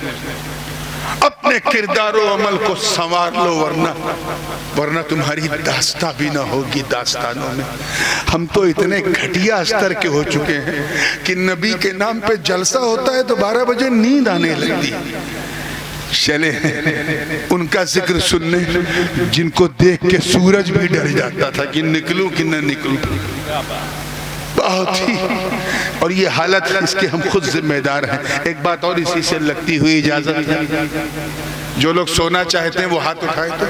S1: اپنے کردار و عمل کو سنوار لو، ورنہ تمہاری داستان بھی نہ ہوگی داستانوں میں۔ ہم تو اتنے گھٹیا استر کے ہو چکے ہیں کہ نبی کے نام پہ جلسہ ہوتا ہے تو 12 بجے نیند آنے لگتی۔ چلے ان کا ذکر سننے جن کو دیکھ کے سورج بھی ڈر جاتا تھا کہ نکلوں کہ نہ نکلوں، بہت ہی، اور یہ حالت اس کے ہم خود ذمہ دار ہیں۔ ایک بات اور اسی سے لگتی ہوئی اجازت ہے، جو لوگ سونا چاہتے ہیں وہ ہاتھ اٹھائے تو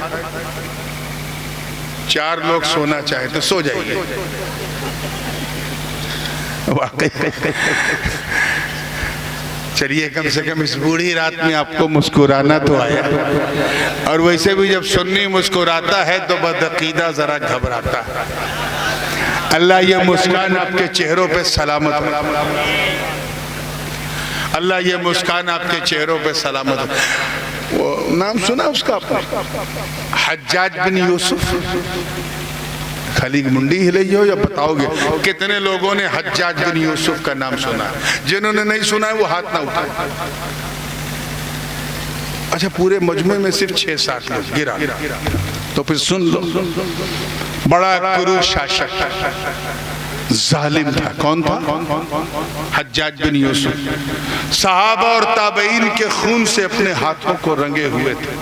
S1: 4 لوگ سونا چاہتے ہیں، سو جائیے۔ واقعی چلیے کم سے کم اس بوڑھی رات میں آپ کو مسکرانا تو آیا، اور ویسے بھی جب سنی مسکراتا ہے تو بدعقیدہ ذرا گھبراتا ہے۔ اللہ یہ مسکان آپ کے چہروں پہ سلامت ہو، اللہ یہ مسکان آپ کے چہروں پہ سلامت ہو۔ وہ نام سنا اس کا آپ نے؟ حجاج بن یوسف. خالی منڈی ہلئی ہو یا بتاؤ گے کتنے لوگوں نے حجاج بن یوسف کا نام سنا ہے؟ جنہوں نے نہیں سنا ہے وہ ہاتھ نہ اٹھائیں. اچھا پورے مجمع میں صرف 6-7 لوگ گرا تو پھر سن لو. بڑا کرو شاشک ظالم تھا. کون تھا؟ حجاج بن یوسف. صحابہ اور تابعین کے خون سے اپنے ہاتھوں کو رنگے ہوئے تھے.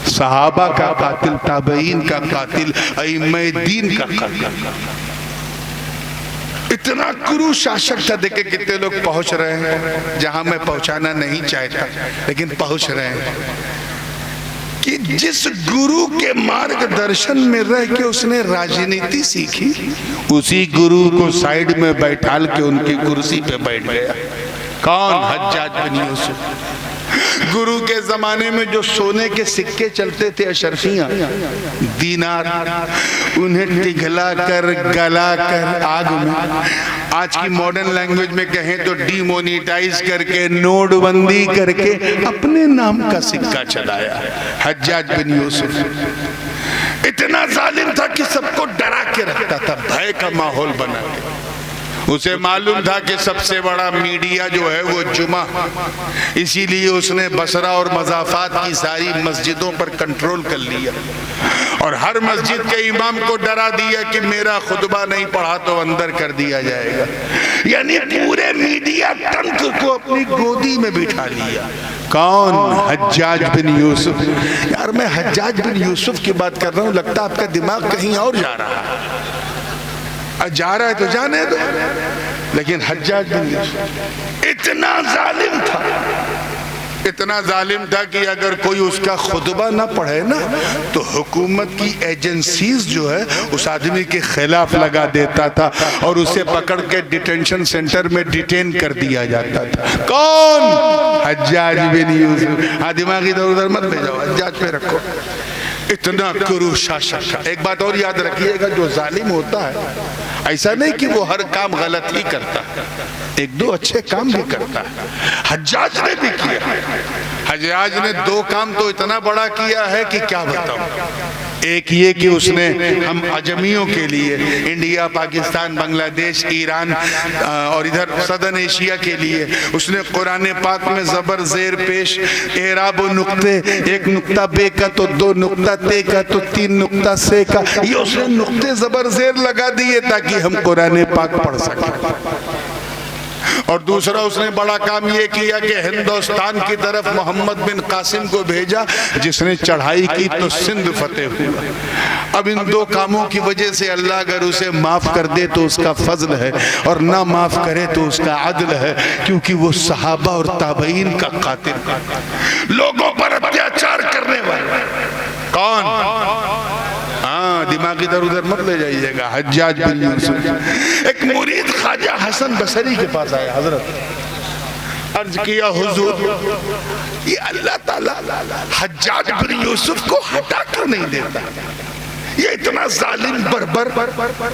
S1: صحابہ کا قاتل، تابعین کا قاتل، ائمہ دین کا قاتل. اتنا کرو شاشک تھا. دیکھیں کتنے لوگ پہنچ رہے ہیں جہاں میں پہنچانا نہیں چاہتا لیکن پہنچ رہے ہیں کہ جس گرو کے مارگ درشن میں رہ کے اس نے راجنیتی سیکھی اسی گرو کو سائیڈ میں بیٹھال کے ان کی کرسی پہ بیٹھ گیا. کون؟ حجاج بن یوسف. گرو کے زمانے میں جو سونے کے سکے چلتے تھے اشرفیاں، دینار، انہیں پگھلا کر گلا کر آگ میں، آج کی ماڈرن لینگویج میں کہیں تو ڈی مونیٹائز کر کے نوٹ بندی کر کے اپنے نام کا سکہ چلایا. حجاج بن یوسف اتنا ظالم تھا کہ سب کو ڈرا کے رکھتا تھا، بھائے کا ماحول بنا کے. اسے معلوم تھا کہ سب سے بڑا میڈیا جو ہے وہ جمعہ، اسی لیے اس نے بصرہ اور مضافات کی ساری مسجدوں پر کنٹرول کر لیا اور ہر مسجد کے امام کو ڈرا دیا کہ میرا خطبہ نہیں پڑھا تو اندر کر دیا جائے گا. یعنی پورے میڈیا تنتر کو اپنی گودی میں بٹھا لیا. کون؟ حجاج بن یوسف. یار میں حجاج بن یوسف کی بات کر رہا ہوں، لگتا آپ کا دماغ کہیں اور جا رہا ہے. جا رہا ہے تو جانے دو. لیکن حجاج بن یوسف اتنا ظالم تھا، اتنا ظالم تھا کہ اگر کوئی اس کا خطبہ نہ پڑھے نا تو حکومت کی ایجنسیز جو ہے اس آدمی کے خلاف لگا دیتا تھا اور اسے پکڑ کے ڈیٹینشن سینٹر میں ڈیٹین کر دیا جاتا تھا. کون؟ حجاج بن یوسف. ہاں دماغی ادھر ادھر مت لے جاؤ، حجاج پہ رکھو. اتنا کرو شاشک. ایک بات اور یاد رکھیے گا، جو ظالم ہوتا ہے ایسا نہیں کہ وہ ہر کام غلط ہی کرتا، ایک دو اچھے کام بھی کرتا ہے. حجاج نے بھی کیا. حجاج نے 2 کام تو اتنا بڑا کیا ہے کہ کیا بتاؤں. ایک یہ کہ اس نے ہم عجمیوں کے لیے انڈیا، پاکستان، بنگلہ دیش، ایران اور ادھر صدرن ایشیا کے لیے اس نے قرآن پاک میں زبر زیر پیش، اعراب و نقطے، 1 نقطہ بے کا تو 2 نقطہ تے کا تو 3 نقطہ سے کا، یہ اس نے نقطے زبر زیر لگا دیے تاکہ ہم قرآن پاک پڑھ سکیں. اور دوسرا اس نے بڑا کام یہ کیا کہ ہندوستان کی طرف محمد بن قاسم کو بھیجا جس نے چڑھائی کی تو سندھ فتح ہوا. اب ان 2 کاموں کی وجہ سے اللہ اگر اسے معاف کر دے تو اس کا فضل ہے اور نہ معاف کرے تو اس کا عدل ہے، کیونکہ وہ صحابہ اور تابعین کا قاتل، لوگوں پر اتیاچار کرنے والا. کون؟ دماغی ادھر ادھر مت لے جائیے گا. حجاج بن یوسف. ایک مرید خواجہ حسن بصری کے پاس آیا. حضرت عرض کیا حضور یہ اللہ تعالیٰ حجاج بن یوسف کو ہٹا کر نہیں دیتا، یہ اتنا ظالم بربر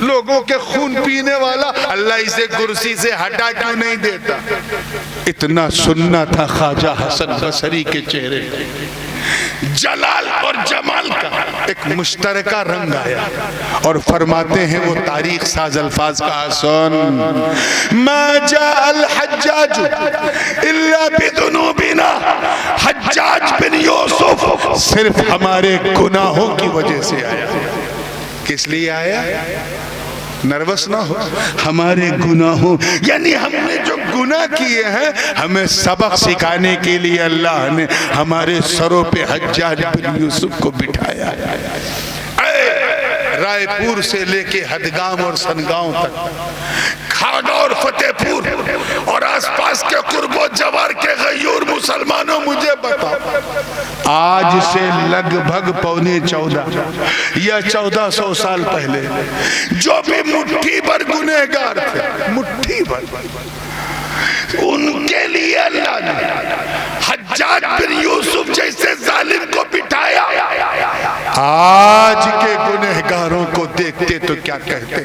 S1: لوگوں کے خون پینے والا اللہ اسے کرسی سے ہٹا کیوں نہیں دیتا. اتنا سننا تھا خواجہ حسن بصری کے چہرے، جلال اور جمال کا ایک مشترکہ رنگ آیا اور فرماتے ہیں وہ تاریخ ساز الفاظ کا سن ما جاء الحجاج الا بذنوبنا. حجاج بن یوسف صرف ہمارے گناہوں کی وجہ سے آیا. کس لیے آیا؟ نروس نہ ہو. ہمارے گناہوں، یعنی ہم نے جو گناہ کیے ہیں ہمیں سبق سکھانے کے لیے اللہ نے ہمارے سروں پہ حجاج بن یوسف کو بٹھایا. رائے پور سے لے کے ہدگام اور سنگاؤں تک، کھاگا اور فتح پور اور آس پاس کے قرب و جوار کے غیور مسلمانوں مجھے بتا، آج سے لگ بھگ 14.25 یا 1400 سال پہلے جو بھی مٹھی بھر گنہگار تھے، مٹھی بھر، ان کے لیے اللہ نے حجاج بن یوسف جیسے ظالم کو بٹھایا. آج کے گنہگاروں کو دیکھتے تو کیا کہتے؟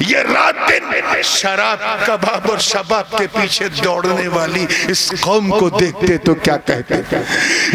S1: یہ رات دن شراب کباب اور شباب کے پیچھے دوڑنے والی اس قوم کو دیکھتے تو کیا کہتے؟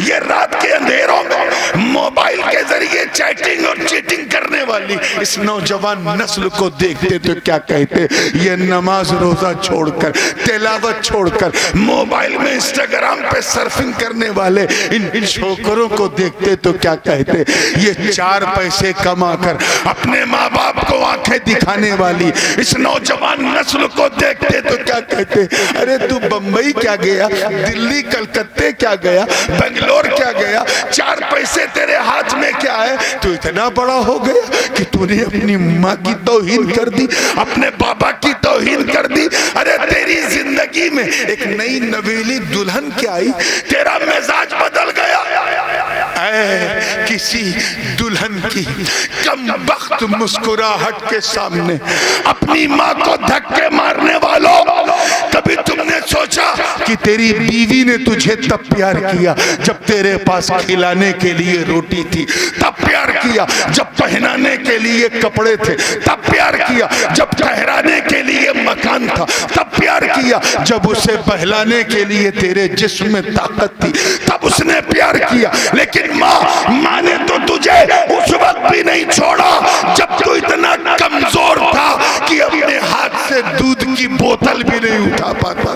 S1: یہ رات کے اندھیروں میں موبائل کے ذریعے چیٹنگ اور چیٹنگ کرنے والی اس نوجوان نسل کو دیکھتے تو کیا کہتے؟ یہ نماز روزہ چھوڑ کر تلاوت چھوڑ کر موبائل میں انسٹاگرام پہ سرفنگ کرنے والے ان شوکروں کو دیکھتے تو کیا کہتے؟ یہ 4 پیسے کما کر اپنے ماں باپ کو آنکھیں دکھانے والی اس نوجوان نسل کو دیکھتے تو کیا کہتے؟ ارے تو بمبئی کیا گیا، دلی کلکتے کیا گیا، بنگلور کیا گیا، 4 پیسے تیرے ہاتھ میں کیا ہے؟ تو اتنا بڑا ہو گیا کہ تو نے اپنی ماں کی توہین کر دی، اپنے بابا کی توہین کر دی۔ ارے تیری زندگی میں ایک نئی نویلی دلہن کیا آئی، تیرا مزاج بدل گیا۔ اے کسی دلہن کی کم بخت مسکراہٹ کے سامنے اپنی ماں کو دھکے مارنے والوں، کبھی تم نے سوچا کہ تیری بیوی نے تجھے تب پیار کیا جب تیرے پاس کھلانے کے لیے روٹی تھی، تب پیار کیا جب پہنانے کے لیے کپڑے تھے، تب پیار کیا جب ٹھہرانے کے لیے مکان تھا، تب پیار کیا جب اسے بہلانے کے لیے تیرے جسم میں طاقت تھی، تب اس نے پیار کیا۔ لیکن ماں نے تو تجھے اس وقت بھی نہیں چھوڑا جب تو اتنا کمزور تھا کہ اپنے ہاتھ سے دودھ کی بوتل بھی نہیں اٹھا پاتا۔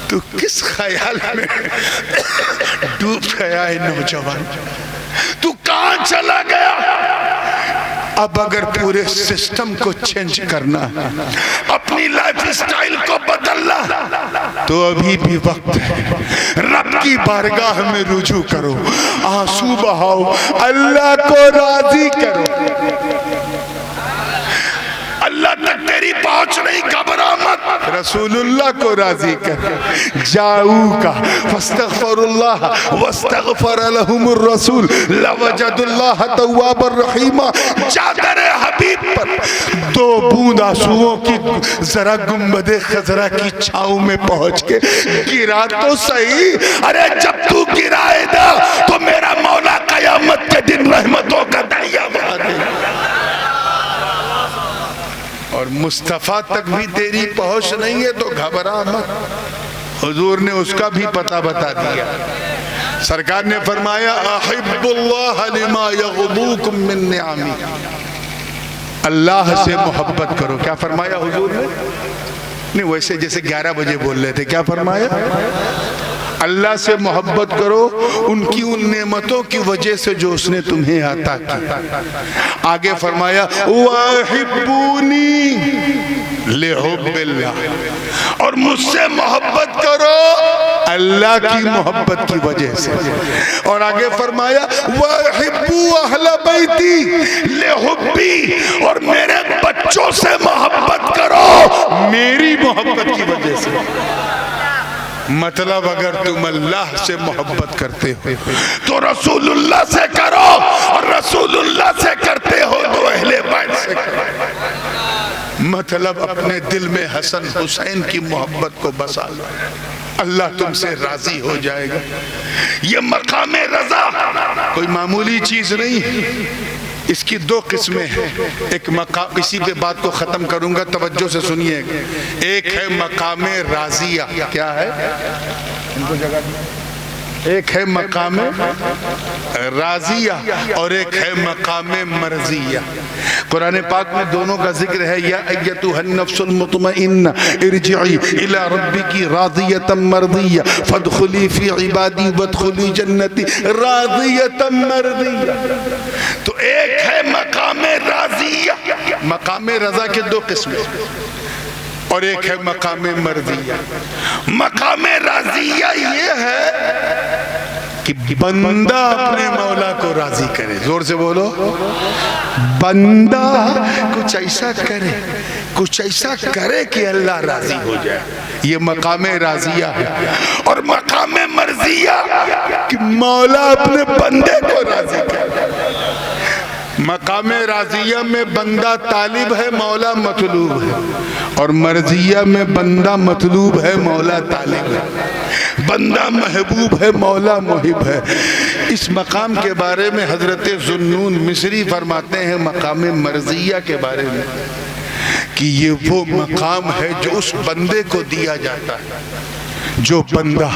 S1: تو کس خیال میں ڈوب گیا ہے نوجوان؟ تو کہاں چلا گیا؟ اب اگر پورے سسٹم کو چینج کرنا، اپنی لائف اسٹائل کو بدلنا، تو ابھی بھی وقت ہے۔ رب کی بارگاہ میں رجوع کرو، آنسو بہاؤ، اللہ کو راضی کرو۔ اللہ تک تیری پہنچ نہیں، گھبرا مت، رسول اللہ کو راضی کر۔ جاؤ کا فاستغفر اللہ واستغفر لهم الرسول لوجد اللہ تواب الرحیم۔ چادر حبیب پر 2 بوند آنسوؤں کی ذرا گنبد خضرا کی چھاؤں میں پہنچ کے گرا تو صحیح۔ ارے جب تو گرائے گا تو میرا مولا قیامت کے دن رحمتوں کا دریا بہا دے گا۔ اور مصطفیٰ تک بھی تیری پہنچ نہیں ہے تو گھبرا مت، حضور نے اس کا بھی پتہ بتا دیا۔ سرکار نے فرمایا احب اللہ لما یغضوکم من نعمی، اللہ سے محبت کرو۔ کیا فرمایا حضور نے؟ نہیں ویسے جیسے 11 بجے بول رہے تھے، کیا فرمایا؟ اللہ سے محبت کرو ان کی ان نعمتوں کی وجہ سے جو اس نے تمہیں عطا کی۔ آگے فرمایا وَأَحِبُّونِي لِحُبِّ اللَّهِ، اور مجھ سے محبت کرو اللہ کی محبت کی وجہ سے۔ اور آگے فرمایا وَأَحِبُّوا أَهْلَ بَيْتِي لِحُبِّي، اور میرے بچوں سے محبت کرو میری محبت کی وجہ سے۔ مطلب اگر تم اللہ سے محبت کرتے ہو تو رسول اللہ سے کرو، اور رسول اللہ سے کرتے ہو تو اہل بیت سے کرو۔ مطلب اپنے دل میں حسن حسین کی محبت کو بسا لو، اللہ تم سے راضی ہو جائے گا۔ یہ مقام رضا کوئی معمولی چیز نہیں ہے، اس کی 2 قسمیں ہیں۔ ایک مقام، اسی پہ بات کو ختم کروں گا، توجہ سے سنیے۔ ایک ہے مقام راضیہ، کیا ہے؟ ان کو جگہ دیں۔ ایک ہے مقام راضیہ اور ایک ہے مقام مرضیہ۔ قرآن پاک میں دونوں کا ذکر ہے، یا ایتھا النفس المطمئنہ ارجعی الی ربک راضیۃ مرضیہ فادخلی فی عبادی وادخلی جنتی راضیۃ مرضیہ۔ تو ایک ہے مقام راضیہ، مقام رضا کے 2 قسمیں، اور ایک ہے مقام مرضیہ۔ مقام راضیہ یہ ہے کہ بندہ اپنے مولا کو راضی کرے۔ زور سے بولو، بندہ کچھ ایسا کرے، کچھ ایسا کرے کہ اللہ راضی ہو جائے، یہ مقام راضیہ ہے۔ اور مقام مرضیہ کہ مولا اپنے بندے کو راضی کرے۔ مقام راضیہ میں بندہ طالب ہے، مولا مطلوب ہے، اور مرضیہ میں بندہ مطلوب ہے، مولا طالب ہے۔ بندہ محبوب ہے، مولا محب ہے۔ اس مقام کے بارے میں حضرت ذوالنون مصری فرماتے ہیں مقام مرضیہ کے بارے میں کہ یہ وہ مقام ہے جو اس بندے کو دیا جاتا ہے جو بندہ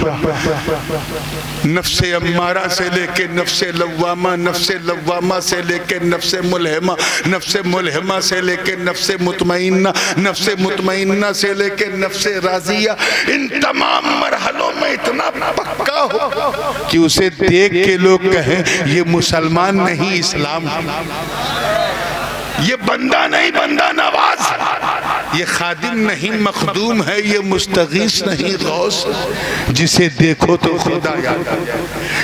S1: نفس امارہ سے لے کے نفس لوامہ، نفس لوامہ سے لے کے نفس ملہمہ، نفس ملہمہ سے لے کے نفس مطمئنہ، نفس مطمئنہ سے لے کے نفس راضیہ، ان تمام مرحلوں میں اتنا پکا ہو کہ اسے دیکھ کے لوگ کہیں یہ مسلمان نہیں، اسلام یہ بندہ نہیں، بندہ نواز، یہ خادم نہیں مخدوم ہے، یہ مستغیث نہیں غوث، جسے دیکھو تو خدا یاد،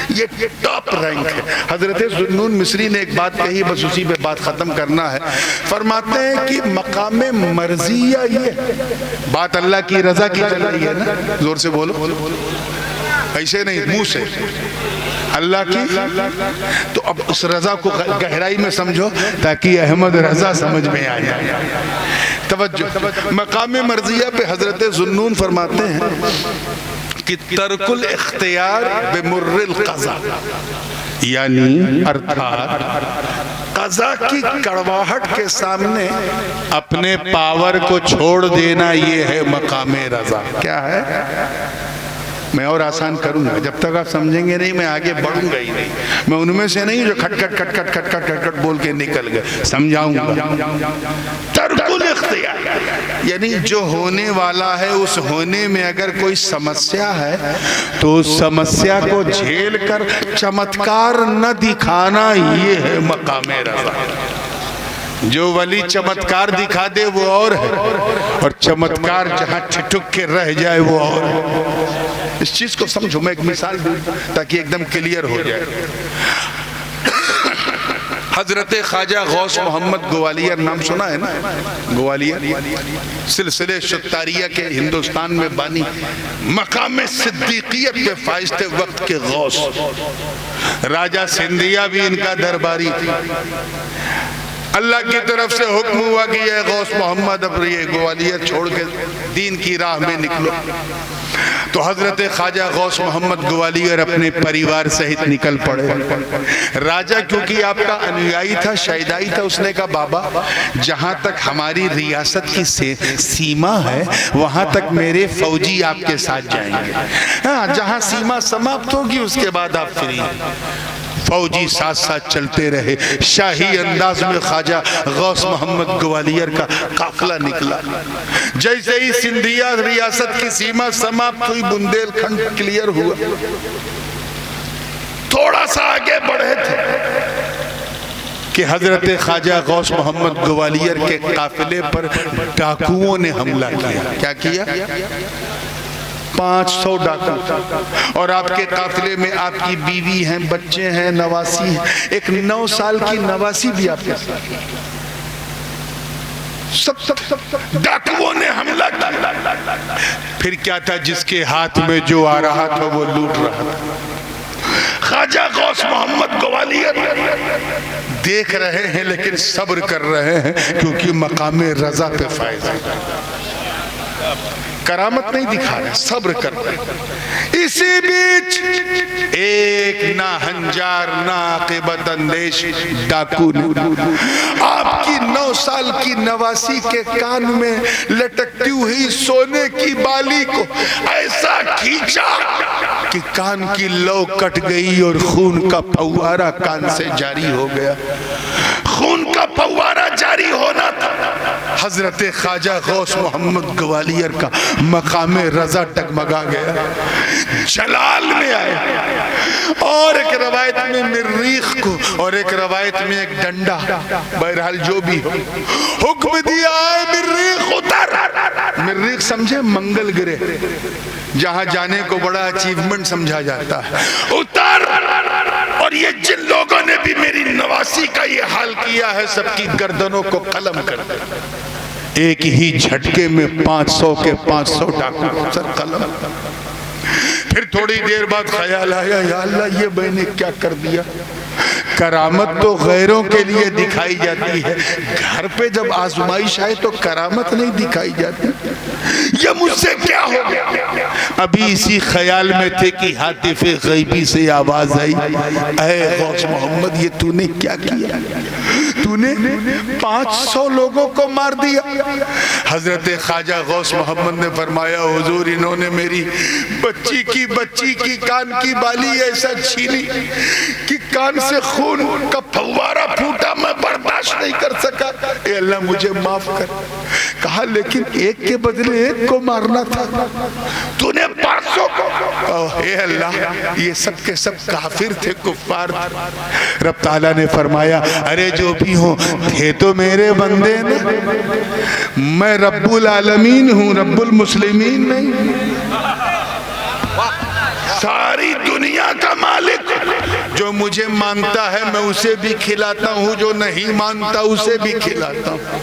S1: یہ ٹاپ رینک ہے۔ حضرت ذوالنون مصری نے ایک بات کہی، بس اسی پہ بات ختم کرنا ہے، فرماتے ہیں کہ مقام مرضیہ یہ بات اللہ کی رضا کی چلائی ہے نا، زور سے بولو، ایسے نہیں منہ سے، اللہ کی، تو اب اس رضا کو گہرائی میں سمجھو تاکہ احمد رضا سمجھ میں آ جائے۔ توجہ، مقام مرضیہ پہ حضرت ذوالنون فرماتے ہیں کہ ترک الاختیار بمر القضاء، یعنی ارتھات قضا کی کڑواہٹ کے سامنے اپنے پاور کو چھوڑ دینا، یہ ہے مقام رضا۔ کیا ہے؟ میں اور آسان کروں گا، جب تک آپ سمجھیں گے نہیں میں آگے بڑھوں گا ہی نہیں، میں ان میں سے نہیں جو کھٹ کھٹ کھٹ کھٹ کھٹ کھٹ کھٹ بول کے نکل گئے، سمجھاؤں گا۔ ترک الاختیار یعنی جو ہونے والا ہے اس ہونے میں اگر کوئی سمسیا ہے تو اس سمسیا کو جھیل کر چمتکار نہ دکھانا، یہ ہے مقام رضا۔ جو ولی چمتکار دکھا دے وہ اور ہے، اور چمتکار جہاں ٹھٹک کے رہ جائے وہ اور ہے۔ اس چیز کو سمجھو، میں ایک مثال دوں تاکہ ایک دم کلیئر ہو جائے۔ حضرت خواجہ غوث محمد گوالیار، نام سنا ہے نا؟ گوالیار سلسلے شتاریہ کے ہندوستان میں بانی، مقام صدیقیت پہ فائز تھے وقت کے غوث، راجہ سندھیا بھی ان کا درباری تھی۔ اللہ کی طرف سے حکم ہوا کہ یہ غوث محمد اب یہ گوالیار چھوڑ کے دین کی راہ میں نکلو، تو حضرت خواجہ غوث محمد گوالیار اپنے پریوار سہت نکل پڑے۔ راجہ کیونکہ آپ کا انویائی تھا، شیدائی تھا، اس نے کہا بابا جہاں تک ہماری ریاست کی سیما ہے وہاں تک میرے فوجی آپ کے ساتھ جائیں گے، ہاں جہاں سیما سماپت ہوگی اس کے بعد آپ فری ہیں۔ فوجی ساتھ ساتھ چلتے رہے، شاہی انداز میں خواجہ غوث محمد گوالیار کا قافلہ نکلا۔ جیسے ہی سندھیا ریاست کی سیما سماپت ہوئی، بندیل کھنڈ کلیئر ہوا، تھوڑا سا آگے بڑھے تھے کہ حضرت خواجہ غوث محمد گوالیار کے قافلے پر ڈاکوؤں نے حملہ کیا۔ کیا کیا؟ 500 ڈاکو، اور آپ کے قافلے میں آپ کی بیوی ہیں، بچے ہیں، نواسی ہیں، ایک 9 سال کی نواسی بھی آپ کے ساتھ، سب ڈاکوؤں نے حملہ کیا۔ پھر کیا تھا؟ جس کے ہاتھ میں جو آ رہا تھا وہ لوٹ رہا تھا۔ خواجہ غوث محمد گوالیار دیکھ رہے ہیں لیکن صبر کر رہے ہیں کیونکہ مقام رضا پہ فائز ہے، کرامت نہیں دکھا رہے، صبر کر رہے ہیں۔ اسی بیچ ایک ناہنجار ناعاقبت اندیش ڈاکو نے آپ کی 9 سال کی نواسی کے کان میں لٹکتی ہوئی سونے کی بالی کو ایسا کھینچا کہ کان کی لو کٹ گئی اور خون کا پھوارا کان سے جاری ہو گیا۔ خون کا پھوارا جاری ہونا تھا، حضرت خواجہ غوث محمد گوالیار کا مقام رضا ڈگمگا گیا، جلال میں آئے، اور ایک روایت میں مریخ کو اور ایک روایت میں ایک ڈنڈا، بہرحال جو بھی ہو، حکم دیا ہے مریخ اتر۔ مریخ سمجھے منگل گرہ، جہاں جانے کو بڑا اچیومنٹ سمجھا جاتا ہے، اتر۔ اور یہ جن لوگوں نے بھی میری نواسی کا یہ حال کیا ہے سب کی گردنوں کو قلم کر دے۔ ایک ہی جھٹکے میں 500 کے 500 ڈاکو سر قلم۔ پھر تھوڑی دیر بعد خیال آیا یا اللہ یہ میں نے کیا کر دیا. کرامت تو غیروں کے لیے دکھائی جاتی ہے, گھر پہ جب آزمائش آئے تو کرامت نہیں دکھائی جاتی. یہ مجھ سے کیا ہو گیا؟ ابھی اسی خیال میں تھے کہ ہاتف غیبی سے آواز آئی, اے غوث محمد یہ تو نے کیا کیا؟ تو نے 500 لوگوں کو مار دیا. حضرت خواجہ غوث محمد نے فرمایا حضور انہوں نے میری بچی کی کان کی بالی ایسا چھینی کہ کان سے خون کا فوارہ پھوٹا, میں برداشت نہیں کر سکا. اے اللہ مجھے معاف کر. کہا لیکن ایک کے بدلے ایک کو مارنا تھا, تو نے 500 کو. اے اللہ یہ سب کے سب کافر تھے, کفار تھے. رب تعالیٰ نے فرمایا ارے جو بھی ہوں تھے تو میرے بندے نا, میں رب العالمین ہوں, رب المسلمین نہیں. ساری دنیا کا مالک, جو مجھے مانتا ہے میں اسے بھی کھلاتا ہوں, جو نہیں مانتا اسے بھی کھلاتا ہوں.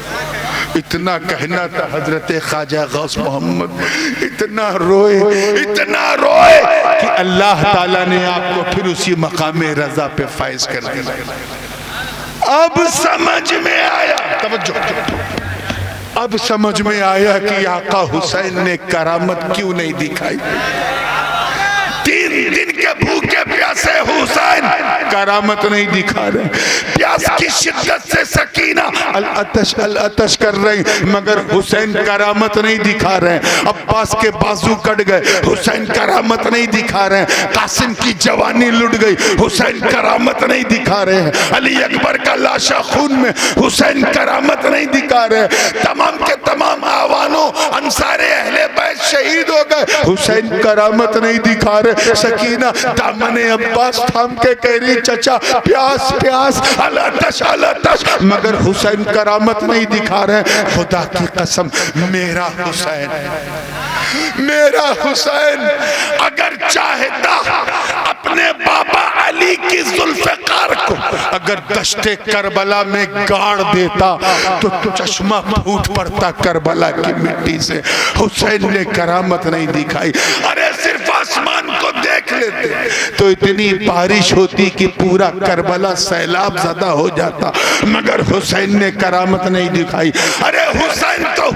S1: اتنا کہنا تھا حضرت خواجہ غوث محمد, اتنا روئے کہ اللہ تعالیٰ نے آپ کو پھر اسی مقام رضا پہ فائز کر دیا. اب سمجھ میں آیا, اب سمجھ میں آیا کہ آقا حسین نے کرامت کیوں نہیں دکھائی. 3 دن کے بھوکے پیاسے حسین کرامت نہیں دکھا رہے, پیاس کی شدت سے سکینہ العطش کر رہی, مگر حسین کرامت نہیں دکھا رہے. عباس کے بازو کٹ گئے, حسین کرامت نہیں دکھا رہے. قاسم کی جوانی لٹ گئی, حسین کرامت نہیں دکھا رہے ہیں. علی اکبر کا لاشا خون میں, حسین کرامت نہیں دکھا رہے. تمام کے تمام آوانوں انصار اہل بیت شہید ہو گئے, حسین کرامت نہیں دکھا رہے. سکینہ دامن عباس تھام کے کہہ رہی چچا پیاس پیاس, العطش العطش, مگر حسین کرامت نہیں دکھا رہے. خدا کی قسم میرا حسین اگر چاہتا اپنے بابا علی کی ذوالفقار کو اگر دشت کربلا میں گاڑ دیتا تو چشمہ پھوٹ پڑتا کربلا کی مٹی سے. حسین نے کرامت نہیں دکھائی. ارے صرف آسمان کو دیکھ لیتے تو اتنی بارش ہوتی کہ پورا کربلا سیلاب زدہ ہو جاتا, مگر حسین نے کرامت نہیں دکھائی. ارے حسین تو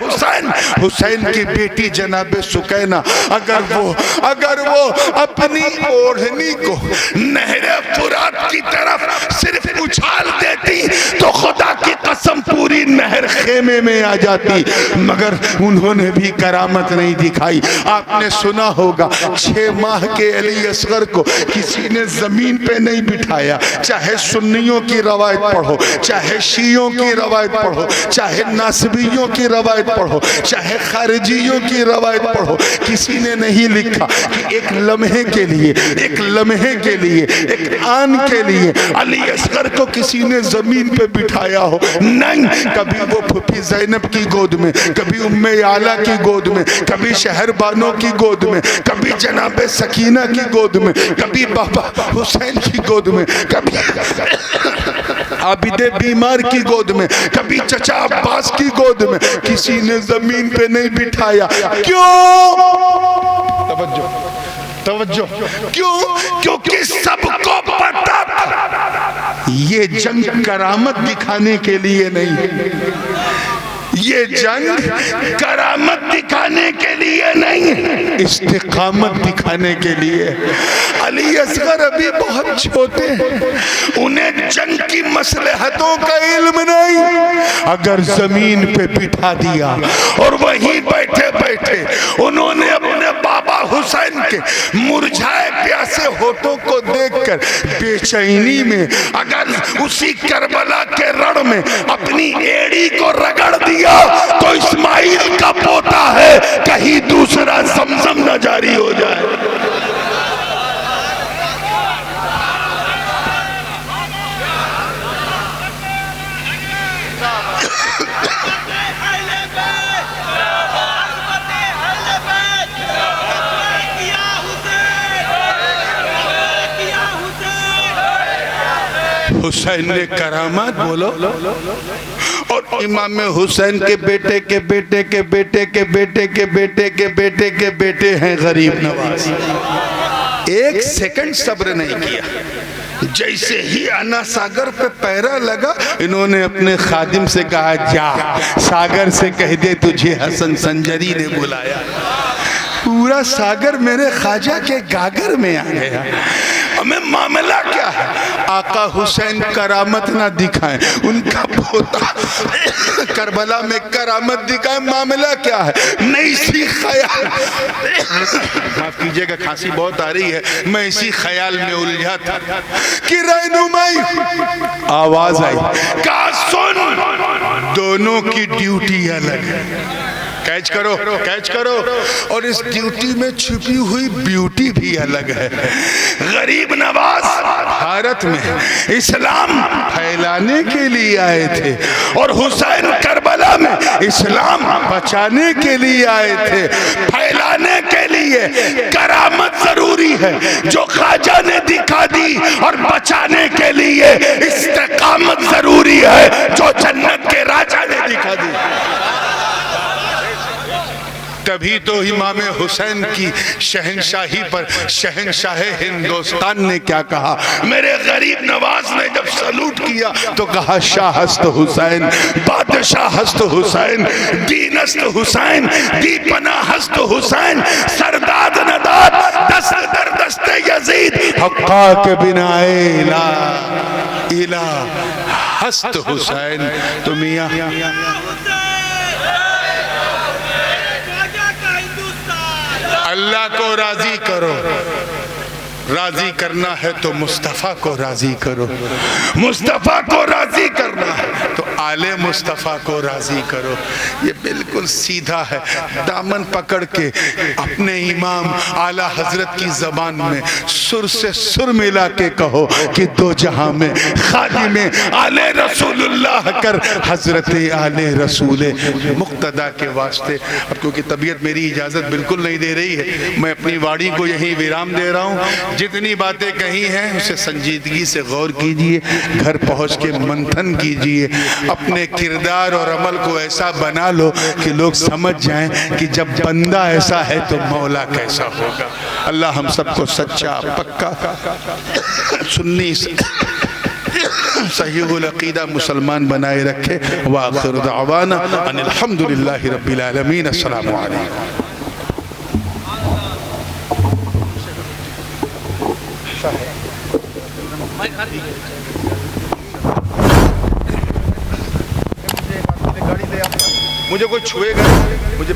S1: حسین کی بیٹی جناب سکینہ اگر وہ اپنی اوڑھنی کو نہر فرات کی طرف صرف اچھال دیتی تو خدا کی قسم پوری نہر خیمے میں آ جاتی, مگر انہوں نے بھی کرامت نہیں دکھائی. آپ نے سنا ہوگا 6 ماہ کے علی اصغر کو کسی نے زمین پہ نہیں بٹھایا, چاہے سنیوں کی روایت پڑھو, چاہے شیعوں کی روایت پڑھو, چاہے ناصبیوں کی روایت پڑھو, چاہے خارجیوں کی روایت پڑھو, کسی نے نہیں لکھا کہ ایک لمحے کے لیے ایک آن کے لیے علی اصغر کو کسی نے زمین پہ بٹھایا ہو. نہیں, کبھی وہ پھپھی زینب کی گود میں, کبھی ام اعلیٰ کی گود میں, کبھی شہر بانوں کی گود میں, کبھی جناب سکینہ کی گود میں, کبھی بابا حسین کی گود میں, کبھی عابد بیمار کی گود میں, کبھی چچا عباس کی گود میں, کسی نے زمین پہ نہیں بٹھایا. کیوں؟ توجہ, کیونکہ سب کو پتا تھا یہ جنگ کرامت دکھانے کے لیے نہیں, یہ جنگ کرامت دکھانے کے لیے نہیں, استقامت دکھانے کے لیے. علی اصغر ابھی بہت چھوٹے ہیں, انہیں جنگ کی مصلحتوں کا علم نہیں. اگر زمین پہ بٹھا دیا اور وہیں بیٹھے بیٹھے انہوں نے اپنے بابا حسین کے مرجھائے پیاسے ہونٹوں کو دیکھ کر بے چینی میں اگر اسی کربلا کے رڑ میں اپنی ایڑی کو رگڑ دیا تو اسماعیل کا پوتا ہے, کہیں دوسرا زمزم نہ جاری ہو جائے. حسین نے کرامات بولو, اور امام حسین کے بیٹے کے بیٹے کے بیٹے کے بیٹے کے بیٹے کے بیٹے کے بیٹے ہیں غریب نواز. ایک سیکنڈ صبر نہیں کیا. جیسے ہی انا ساگر پہ پیرا لگا انہوں نے اپنے خادم سے کہا جا ساگر سے کہہ دے تجھے حسن سنجری نے بلایا. پورا ساگر میرے خواجہ کے گاگر میں آ گیا. ہمیں معاملہ کیا ہے؟ آقا حسین کرامت نہ دکھائیں, ان کا پوتا کربلا میں کرامت دکھائیں. معاملہ کیا ہے؟ نہیں سی خیال, معاف کیجئے گا کھانسی بہت آ رہی ہے, میں اسی خیال میں الجھا تھا کہ رہنمائی آواز آئی, کہا سن دونوں کی ڈیوٹی الگ ہے, کیچ کرو کیچ کرو, اور اس ڈیوٹی میں چھپی ہوئی بیوٹی بھی الگ ہے. غریب نواز بھارت میں اسلام پھیلانے کے لیے آئے تھے اور حسین کربلا میں اسلام بچانے کے لیے آئے تھے. پھیلانے کے لیے کرامت ضروری ہے جو خواجہ نے دکھا دی, اور بچانے کے لیے استقامت ضروری ہے جو جنت کے راجہ نے دکھا دی. تبھی تو امام حسین کی شہنشاہی پر شہنشاہ ہندوستان نے کیا کہا؟ میرے غریب نواز نے جب سلوٹ کیا تو کہا شاہ ہست حسین, بادشاہ ہست حسین, دین ہست حسین, دی پناہ ہست حسین, سرداد نداد دست در دست یزید, حقا کے بنا الہ ہست حسین. تو میاں اللہ کو راضی کرو, راضی کرنا ہے تو مصطفیٰ کو راضی کرو, مصطفیٰ کو راضی کرنا ہے تو آل مصطفیٰ کو راضی کرو. یہ بالکل سیدھا ہے. دامن پکڑ کے اپنے امام اعلیٰ حضرت کی زبان میں سر سے سر ملا کے کہو کہ دو جہاں میں خادم آل رسول اللہ کر حضرت آل رسول مقتدہ کے واسطے. اب کیونکہ طبیعت میری اجازت بالکل نہیں دے رہی ہے, میں اپنی واڑی کو یہیں ویرام دے رہا ہوں. جتنی باتیں کہی ہیں اسے سنجیدگی سے غور کیجئے, گھر پہنچ کے منتھن کیجئے, اپنے کردار اور عمل کو ایسا بنا لو کہ لوگ سمجھ جائیں کہ جب بندہ ایسا ہے تو مولا کیسا ہوگا. اللہ ہم سب کو سچا پکا سنی صحیح العقیدہ مسلمان بنائے رکھے. وآخر دعوانا ان الحمدللہ رب العالمین. السلام علیکم. مجھے کوئی چھوئے گا, مجھے